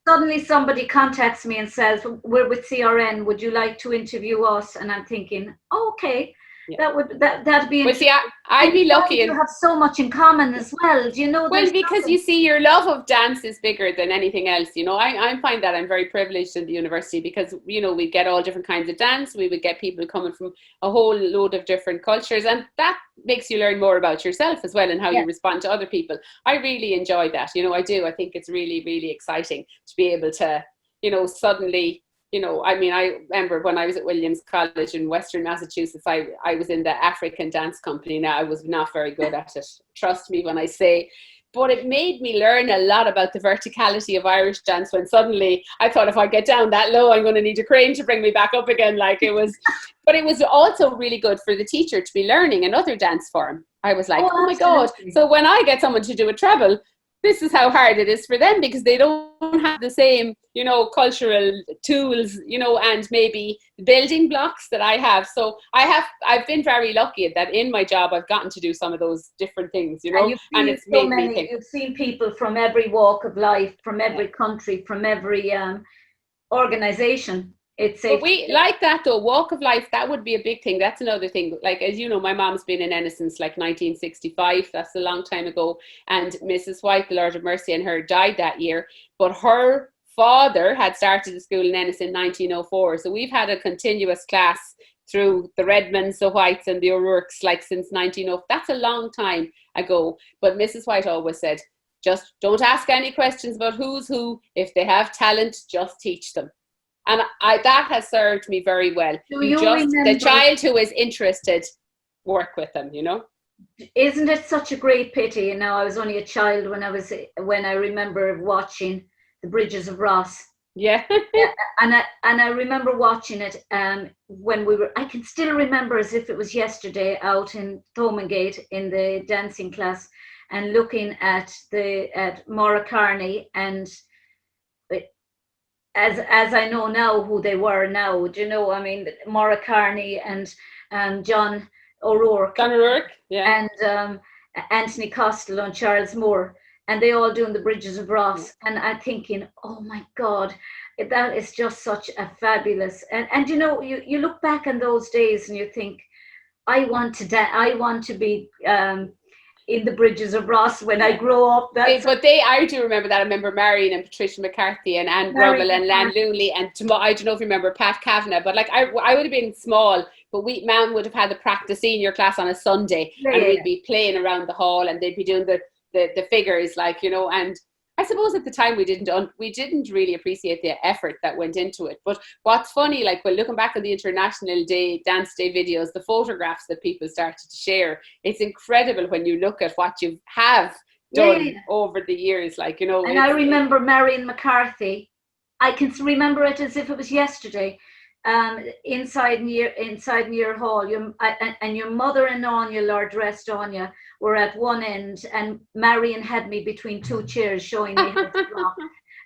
suddenly somebody contacts me and says, we're with CRN, would you like to interview us? And I'm thinking, okay. Yeah. That'd be interesting. Well, see, I'd be lucky. You have so much in common as well. Well, because you see, your love of dance is bigger than anything else. I find that I'm very privileged in the university because, we get all different kinds of dance. We would get people coming from a whole load of different cultures, and that makes you learn more about yourself as well and how you respond to other people. I really enjoy that. I do. I think it's really, really exciting to be able to, suddenly. I remember when I was at Williams College in Western Massachusetts, I was in the African dance company. Now, I was not very good at it, trust me when I say, but it made me learn a lot about the verticality of Irish dance, when suddenly I thought, if I get down that low, I'm going to need a crane to bring me back up again. But it was also really good for the teacher to be learning another dance form. I was like, oh my God. So when I get someone to do a treble, this is how hard it is for them, because they don't have the same, cultural tools, and maybe building blocks that I have. So I've been very lucky that in my job, I've gotten to do some of those different things, and it's made me think. You've seen people from every walk of life, from every country, from every organization. But we like that though, walk of life, that would be a big thing. That's another thing. Like, as you know, my mom's been in Ennis since like 1965. That's a long time ago. And Mrs. White, the Lord of Mercy on her, died that year. But her father had started the school in Ennis in 1904. So we've had a continuous class through the Redmonds, the Whites and the O'Rourke's like since 1904. That's a long time ago. But Mrs. White always said, just don't ask any questions about who's who. If they have talent, just teach them. And that has served me very well. The child who is interested, work with them, Isn't it such a great pity? I was only a child when I remember watching The Bridges of Ross. Yeah. And I remember watching it when I can still remember as if it was yesterday, out in Thomongate in the dancing class, and looking at Maura Carney, and as I know now who they were now, Maura Carney and John O'Rourke. Yeah. And Anthony Costello and Charles Moore, and they all doing The Bridges of Ross. And I'm thinking, oh my God, that is just such a fabulous, and you look back on those days and you think, I want to be in the Bridges of Ross when I grow up. I do remember that. I remember Marion and Patricia McCarthy and Anne Brummel and Lan Looney and I don't know if you remember Pat Kavanagh, but like I would have been small, but Mum would have had the practice senior class on a Sunday, and we'd be playing around the hall, and they'd be doing the figures, like, you know. And I suppose at the time we didn't really appreciate the effort that went into it. But what's funny, like, when looking back on the International Dance Day videos, the photographs that people started to share, it's incredible when you look at what you have done over the years, like, you know. And I remember Marion McCarthy. I can remember it as if it was yesterday. Inside near hall, and your mother and Anya, Lord rest Anya, were at one end, and Marion had me between two chairs showing me how to rock.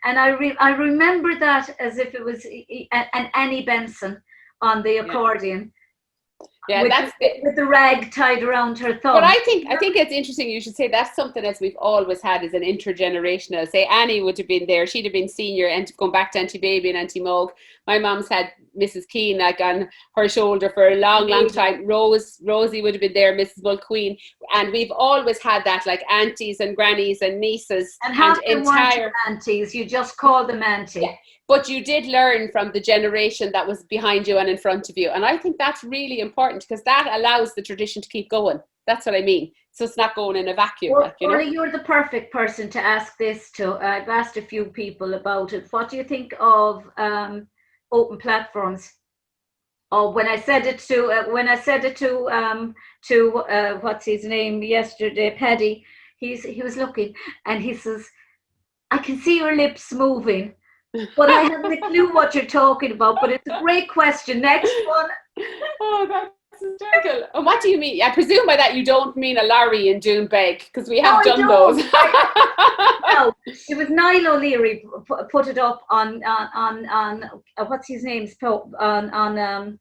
And I remember that as if it was an Annie Benson on the accordion. With the rag tied around her thumb. But I think it's interesting you should say that's something as we've always had as an intergenerational. Say Annie would have been there, she'd have been senior, and going back to Auntie Baby and Auntie Moog. My mum's had Mrs. Keane like on her shoulder for a long time. Rosie would have been there, Mrs. Mulqueen, and we've always had that, like, aunties and grannies and nieces and entire aunties. You just call them auntie. Yeah. But you did learn from the generation that was behind you and in front of you. And I think that's really important, because that allows the tradition to keep going. That's what I mean. So it's not going in a vacuum. Orly, you're the perfect person to ask this to. I've asked a few people about it. What do you think of open platforms? Oh, when I said it to what's his name yesterday, Paddy, he was looking and he says, "I can see your lips moving, but I haven't a clue what you're talking about, but it's a great question." Next one. Oh, that's hysterical. And what do you mean? I presume by that you don't mean a lorry in Doonbeg, because we have done those. No, it was Niall O'Leary put it up on what's his name's on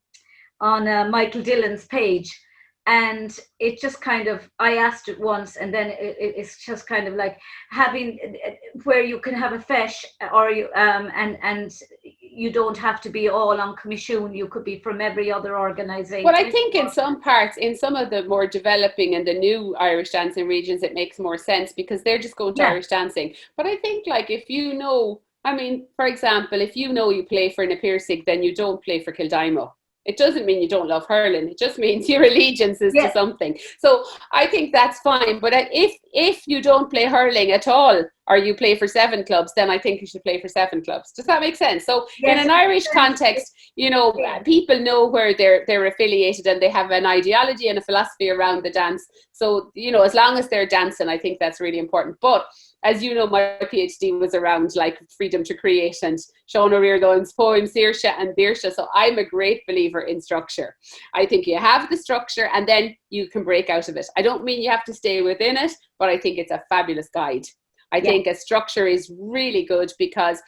Michael Dillon's page. And it just kind of, I asked it once, and then it's just kind of like having where you can have a fesh, or you and you don't have to be all on commission. You could be from every other organisation. Well, I think in some parts, in some of the more developing and the new Irish dancing regions, it makes more sense because they're just going to Irish dancing. But I think, like, if you know, I mean, for example, if you know you play for Na Piarsaigh, then you don't play for Kildimo. It doesn't mean you don't love hurling. It just means your allegiance is to something. So I think that's fine. But if you don't play hurling at all, or you play for 7 clubs, then I think you should play for 7 clubs. Does that make sense? So in an Irish context, you know, people know where they're affiliated, and they have an ideology and a philosophy around the dance. So, you know, as long as they're dancing, I think that's really important. But as you know, my PhD was around, like, freedom to create and Sean O'Riordan's poems, Saoirse and Bearsha. So I'm a great believer in structure. I think you have the structure and then you can break out of it. I don't mean you have to stay within it, but I think it's a fabulous guide. I think a structure is really good because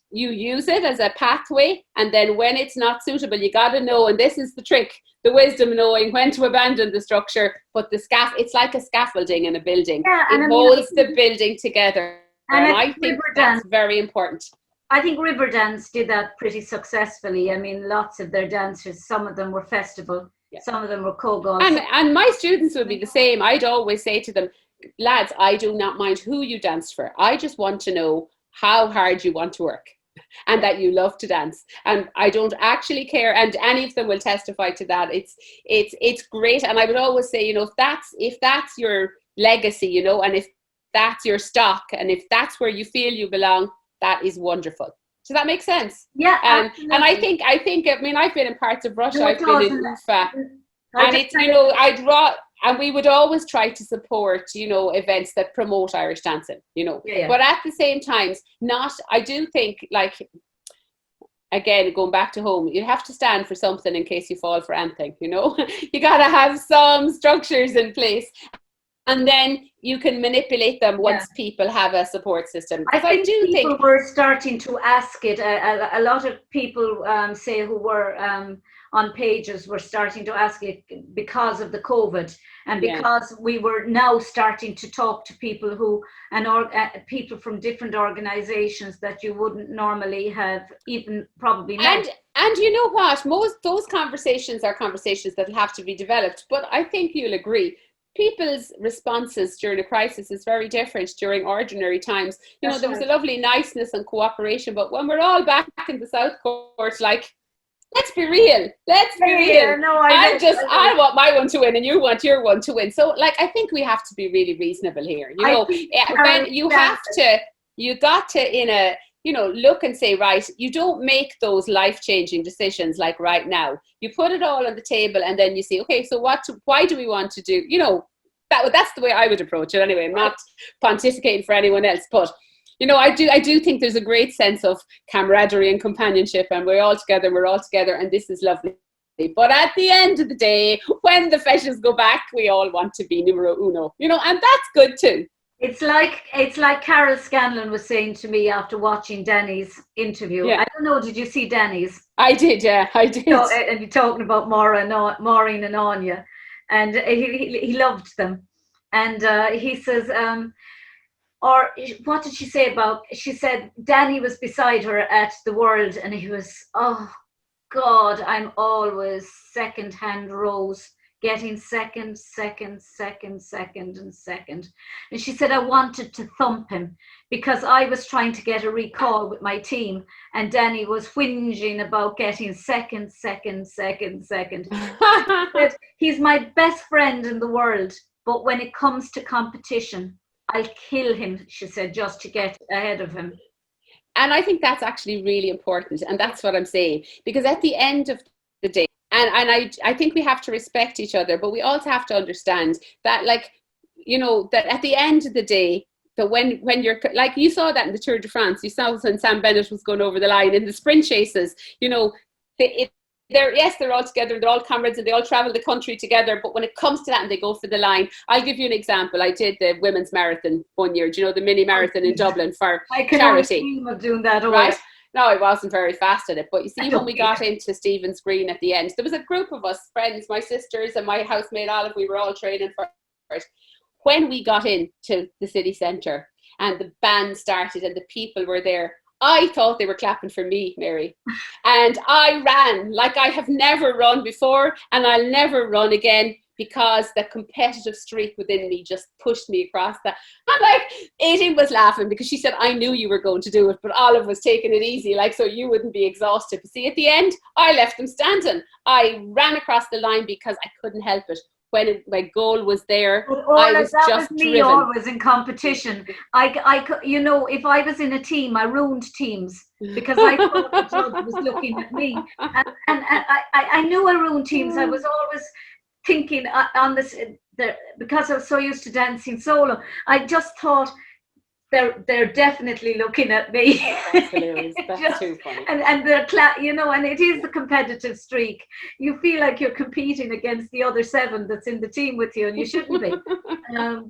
you use it as a pathway, and then when it's not suitable, you got to know, and this is the trick, the wisdom, knowing when to abandon the structure. But it's like a scaffolding in a building. It holds the building together, and I think that's very important. I think Riverdance did that pretty successfully. I mean, lots of their dancers, some of them were festival, some of them were Kogol. And my students would be the same. I'd always say to them, lads, I do not mind who you danced for. I just want to know how hard you want to work and that you love to dance. And I don't actually care. And any of them will testify to that. It's great. And I would always say, you know, if that's your legacy, you know, and if that's your stock, and if that's where you feel you belong, that is wonderful. Does that make sense? Yeah. And I think, I mean, I've been in parts of Russia. I've been in Ufa. And it's, you know, and we would always try to support, you know, events that promote Irish dancing, you know. But at the same time, I do think, like, again, going back to home, you have to stand for something in case you fall for anything, you know. You got to have some structures in place. And then you can manipulate them once people have a support system. I think people were starting to ask it. A lot of people say who were on pages were starting to ask it because of the COVID, and because we were now starting to talk to people who people from different organizations that you wouldn't normally have even probably met. And you know what? Most those conversations are conversations that have to be developed. But I think you'll agree, people's responses during a crisis is very different during ordinary times. You know, there was a lovely niceness and cooperation, but when we're all back in the South Court, like, let's be real. Let's be real. No, I want my one to win and you want your one to win. So, like, I think we have to be really reasonable here. You know, Ben, you got to, you know, look and say, right, you don't make those life-changing decisions like right now. You put it all on the table and then you say, okay, so why do we want to do, you know, that's the way I would approach it anyway. I'm not pontificating for anyone else, but you know, I do think there's a great sense of camaraderie and companionship, and we're all together, and this is lovely. But at the end of the day, when the fashions go back, we all want to be numero uno, you know, and that's good too. It's like Carol Scanlon was saying to me after watching Danny's interview. Yeah. I don't know, did you see Danny's? I did, yeah, I did. So, and you're talking about Maureen and Anya, and he loved them, and he says, or what did she say about? She said Danny was beside her at the World, and he was, oh God, I'm always second-hand rows, getting second. And she said, I wanted to thump him because I was trying to get a recall with my team and Danny was whinging about getting second. He's my best friend in the world, but when it comes to competition, I'll kill him, she said, just to get ahead of him. And I think that's actually really important. And that's what I'm saying, because at the end of the day, and I think we have to respect each other, but we also have to understand that, like, you know, that at the end of the day, that when you're, like, you saw that in the Tour de France, you saw when Sam Bennett was going over the line in the sprint chases, you know, they're all together, they're all comrades, and they all travel the country together. But when it comes to that and they go for the line, I'll give you an example. I did the women's marathon one year, do you know, the mini marathon in Dublin for charity. I can only dream of doing that, right? No, I wasn't very fast at it. But you see, when we got into Stephen's Green at the end, there was a group of us, friends, my sisters and my housemate Olive, we were all training for it. When we got into the city centre and the band started and the people were there, I thought they were clapping for me, Mary. And I ran like I have never run before, and I'll never run again, because the competitive streak within me just pushed me across that. And like, Aidan was laughing because she said, I knew you were going to do it, but Olive was taking it easy, like, so you wouldn't be exhausted. But see, at the end, I left them standing. I ran across the line because I couldn't help it. When my goal was there, I was just driven. Me always in competition. I, you know, if I was in a team, I ruined teams because I thought the judge was looking at me, and I knew I ruined teams. I was always thinking on this, because I was so used to dancing solo. I just thought, they're definitely looking at me. That's hilarious. That's too funny. And they're, you know, and it is the competitive streak. You feel like you're competing against the other 7 that's in the team with you, and you shouldn't be.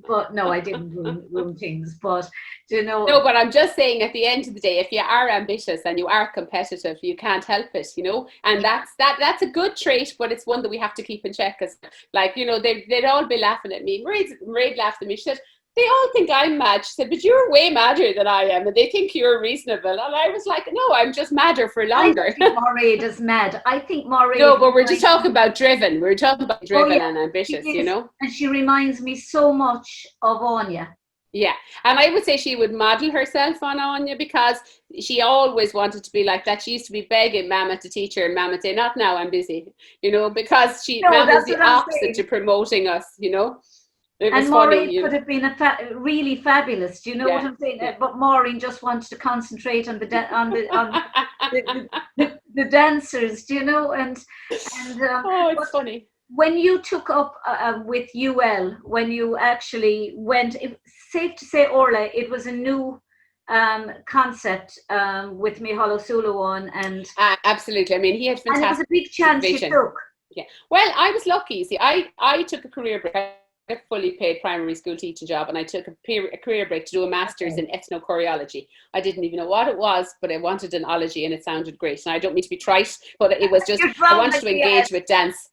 But no, I didn't ruin things. But you know, no. But I'm just saying, at the end of the day, if you are ambitious and you are competitive, you can't help it, you know. And that's a good trait, but it's one that we have to keep in check. Because, like, you know, they'd all be laughing at me. Mairead laughed at me. She said, they all think I'm mad. She said, but you're way madder than I am, and they think you're reasonable. And I was like, no, I'm just madder for longer. I think Mairead is mad. I think Mairead. No, but we're just talking about driven. We're talking about driven and ambitious, you know. And she reminds me so much of Anya. Yeah, and I would say she would model herself on Anya, because she always wanted to be like that. She used to be begging Mama to teach her, and Mama would say, not now, I'm busy, you know, because Mama's the opposite to promoting us, you know. And Maureen could have been really fabulous. Do you know what I'm saying? Yeah. But Maureen just wanted to concentrate on the dancers. Do you know? And oh, it's funny. When you took up with UL, when you actually went, safe to say, Orla, it was a new concept with Micheál O'Sullivan and absolutely. I mean, he had fantastic. And it was a big chance you took. Yeah. Well, I was lucky. See, I took a career break. A fully paid primary school teaching job, and I took a career break to do a master's in ethnochoreology. I didn't even know what it was, but I wanted an ology and it sounded great. And I don't mean to be trite, but it was just, I wanted to engage with dance.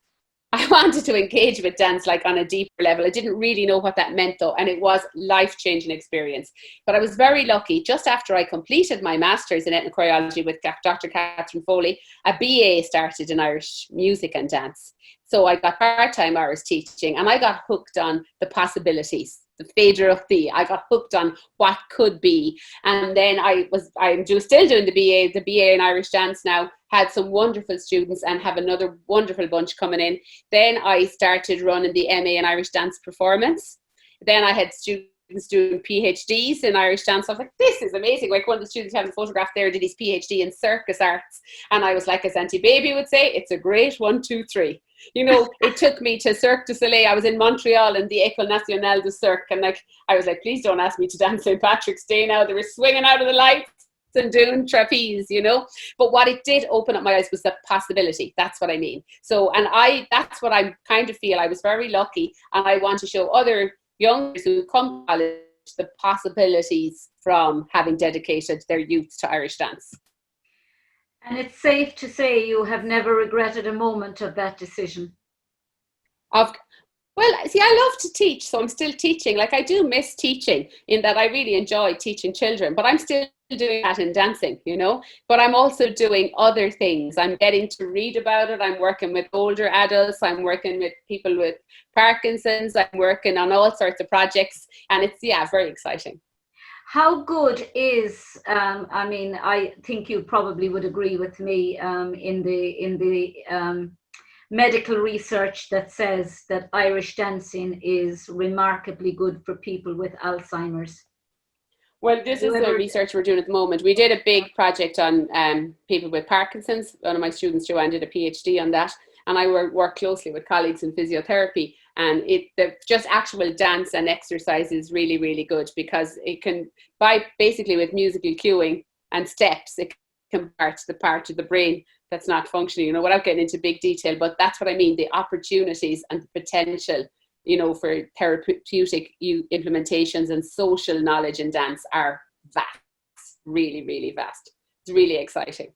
I wanted to engage with dance like on a deeper level. I didn't really know what that meant though, and it was life-changing experience. But I was very lucky. Just after I completed my master's in ethnic choreology with Dr. Catherine Foley, a BA started in Irish music and dance. So I got part-time Irish teaching, and I got hooked on the possibilities, the Féidir Uachtaí. I got hooked on what could be. And then I'm still doing the BA in Irish dance now, had some wonderful students and have another wonderful bunch coming in. Then I started running the MA in Irish dance performance. Then I had students doing PhDs in Irish dance. I was like, this is amazing. Like one of the students having the photograph there did his PhD in circus arts. And I was like, as Auntie Baby would say, it's a great 1, 2, 3. You know, it took me to Cirque du Soleil. I was in Montreal in the École Nationale de Cirque. And like, I was like, please don't ask me to dance St. Patrick's Day now. They were swinging out of the lights and doing trapeze, you know. But what it did open up my eyes was the possibility. That's what I mean. So, and that's what I kind of feel. I was very lucky, and I want to show other youngsters who come to college the possibilities from having dedicated their youth to Irish dance. And it's safe to say you have never regretted a moment of that decision. Well, see, I love to teach, so I'm still teaching. Like, I do miss teaching in that I really enjoy teaching children, but I'm still doing that in dancing, you know. But I'm also doing other things. I'm getting to read about it. I'm working with older adults. I'm working with people with Parkinson's. I'm working on all sorts of projects, and it's, yeah, very exciting. How good is, I mean, I think you probably would agree with me in the medical research that says that Irish dancing is remarkably good for people with Alzheimer's. Well, this is the research we're doing at the moment. We did a big project on people with Parkinson's. One of my students, Joanne, did a PhD on that. And I work closely with colleagues in physiotherapy. And just actual dance and exercise is really, really good, because it can, basically with musical cueing and steps, it can part the part of the brain that's not functioning, you know, without getting into big detail. But that's what I mean. The opportunities and the potential, you know, for therapeutic implementations and social knowledge in dance are vast, really, really vast. It's really exciting.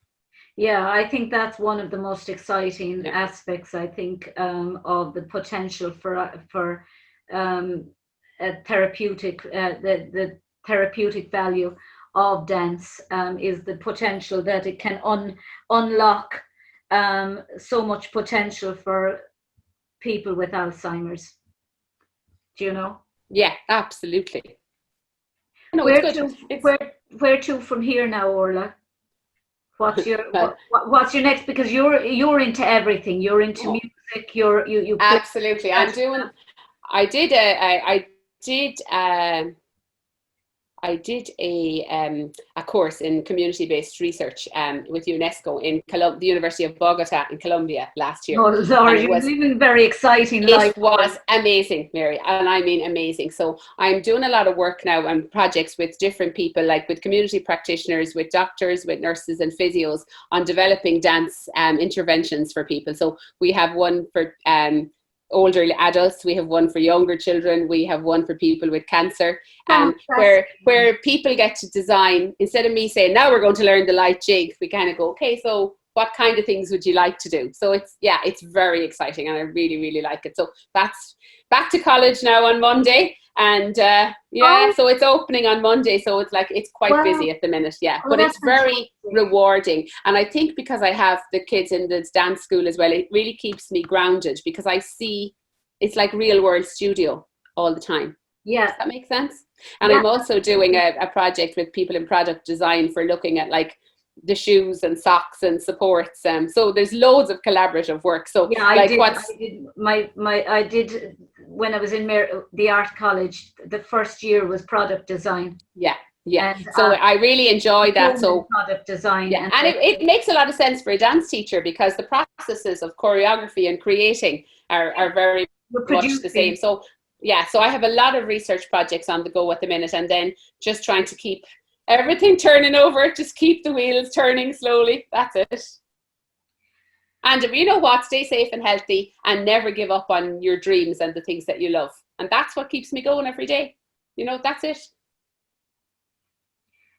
Yeah, I think that's one of the most exciting aspects, I think, of the potential for a therapeutic, the therapeutic value of dance is the potential that it can unlock so much potential for people with Alzheimer's. Do you know? Yeah, absolutely. No, where to from here now, Orla? What's your next? Because you're into everything. You're into music. You absolutely. I did a course in community-based research with UNESCO in the University of Bogota in Colombia last year. Oh Lord, you're living very exciting life. It was amazing, Mary, and I mean amazing. So I'm doing a lot of work now and projects with different people, like with community practitioners, with doctors, with nurses and physios, on developing dance interventions for people. So we have one for older adults, we have one for younger children, we have one for people with cancer, where people get to design, instead of me saying, now we're going to learn the light jig, we kind of go, okay, so what kind of things would you like to do? So it's very exciting, and I really, really like it. So that's back to college now on Monday, and so it's opening on Monday, so it's quite busy at the minute, but it's very rewarding. And I think because I have the kids in the dance school as well, it really keeps me grounded, because I see it's like real world studio all the time. Does that make sense? And I'm also doing a project with people in product design for looking at like the shoes and socks and supports, so there's loads of collaborative work. So I did when I was in the art college, the first year was product design. And, so I really enjoy that. So product design, and it makes a lot of sense for a dance teacher, because the processes of choreography and creating are very much the same. So so I have a lot of research projects on the go at the minute, and then just trying to keep everything turning over, just keep the wheels turning slowly. That's it. And you know what? Stay safe and healthy, and never give up on your dreams and the things that you love. And that's what keeps me going every day. You know, that's it.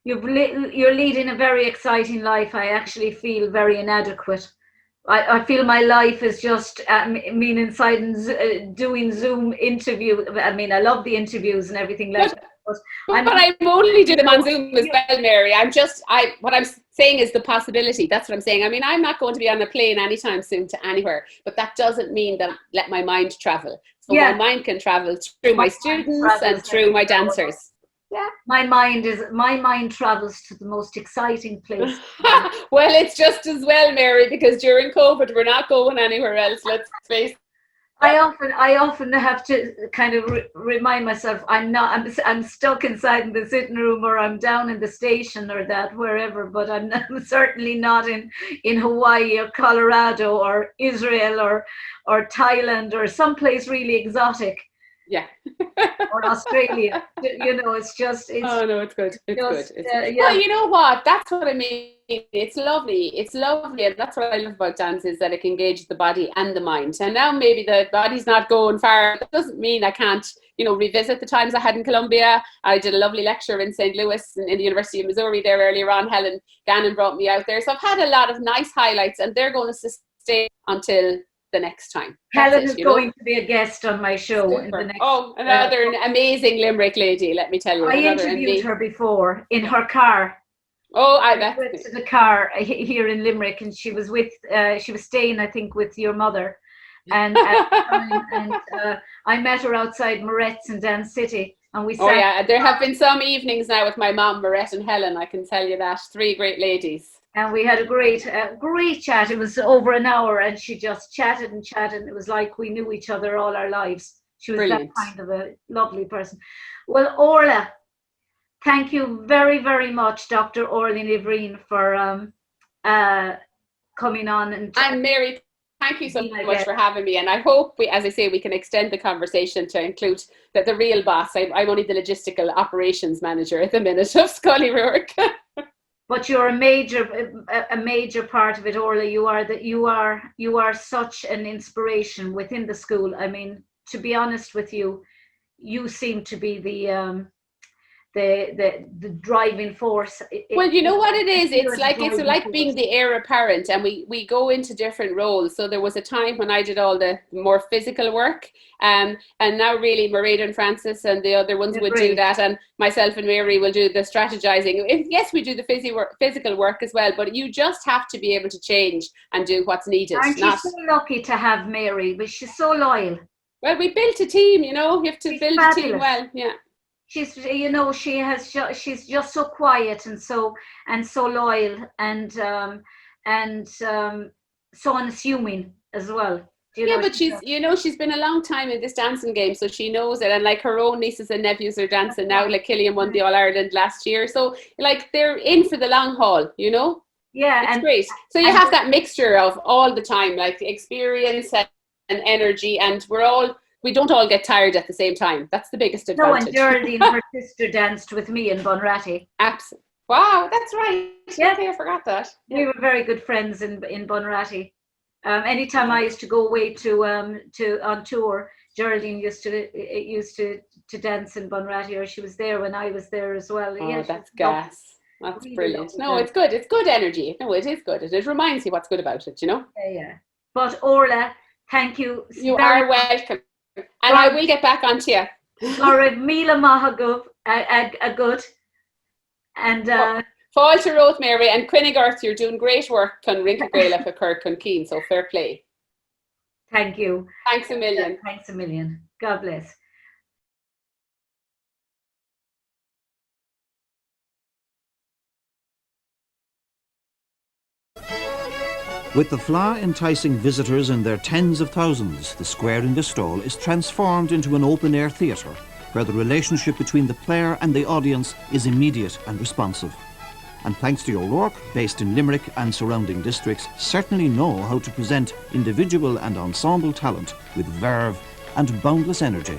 You're leading a very exciting life. I actually feel very inadequate. I feel my life is just me inside and doing Zoom interview. I mean, I love the interviews and everything like that. But I'm only doing them on Zoom as well, Mary. What I'm saying is the possibility. That's what I'm saying. I mean, I'm not going to be on a plane anytime soon to anywhere, but that doesn't mean that I let my mind travel. So my mind can travel through my students and through my dancers. Yeah. My mind travels to the most exciting place. Well, it's just as well, Mary, because during COVID, we're not going anywhere else. Let's face it. I often have to kind of remind myself I'm stuck inside in the sitting room, or I'm down in the station or that wherever, but I'm certainly not in Hawaii or Colorado or Israel or Thailand or someplace really exotic. Yeah. Or Australia. It's just. Oh no, it's good. It's just, good. Well, you know what? That's what I mean. It's lovely. It's lovely, and that's what I love about dance, is that it can engage the body and the mind. And now maybe the body's not going far. That doesn't mean I can't, revisit the times I had in Colombia. I did a lovely lecture in St. Louis in the University of Missouri there earlier on. Helen Gannon brought me out there, so I've had a lot of nice highlights, and they're going to sustain until the next time. Helen is going to be a guest on my show in the next. Oh, another amazing Limerick lady, let me tell you. I interviewed her before in her car. Oh, I went to the car here in Limerick, and she was staying, I think, with your mother, and I met her outside Moret's in Dance City, and we. Oh yeah, there have been some evenings now with my mom, Moret and Helen. I can tell you that, 3 great ladies. And we had a great chat. It was over an hour, and she just chatted and chatted. It was like we knew each other all our lives. She was Brilliant. That kind of a lovely person. Well, Orla, thank you very, very much, Dr. Orfhlaith Ní Bhriain, for coming on. And Mary, thank you so much for having me. And I hope, as I say, we can extend the conversation to include that the real boss. I'm only the logistical operations manager at the minute of Scully Rourke. But you're a major part of it, Orla. You are such an inspiration within the school. I mean, to be honest with you, you seem to be the driving force. Well, you know what it is? It's like being the heir apparent, and we go into different roles. So there was a time when I did all the more physical work, and now really Mairead and Francis and the other ones would do that, and myself and Mary will do the strategizing. Yes, we do the physical work as well, but you just have to be able to change and do what's needed. Aren't you so lucky to have Mary? But she's so loyal. Well, we built a team. You have to build a team well. Yeah. She's she's just so quiet and so loyal and so unassuming as well. But she's been a long time in this dancing game, so she knows it. And like her own nieces and nephews are dancing now. Like Killian won the All Ireland last year, so like they're in for the long haul. Yeah, it's great. So you have that mixture of all the time, like experience and energy, and we don't all get tired at the same time. That's the biggest advantage. No, and Geraldine, her sister, danced with me in Bunratty. Absolutely. Wow, that's right. Yeah, okay, I forgot that. Yeah. We were very good friends in Bunratty. Anytime I used to go away to on tour, Geraldine used to dance in Bunratty, or she was there when I was there as well. Oh, yeah, that's gas. That's really brilliant. No, it's good. It's good energy. No, it is good. It reminds you what's good about it. Yeah. But Orla, thank you. You are welcome. And I will get back onto you. Or Mila Mahagov, a good. And Fáilte Roth, Mary, and Quinnig Earth, you're doing great work on Rinka Gaela for Kirk and Keen, so fair play. Thank you. Thanks a million. Thanks a million. God bless. With the Fleadh enticing visitors in their tens of thousands, the square in Gastole is transformed into an open-air theatre, where the relationship between the player and the audience is immediate and responsive. And thanks to O'Rourke, based in Limerick and surrounding districts, certainly know how to present individual and ensemble talent with verve and boundless energy.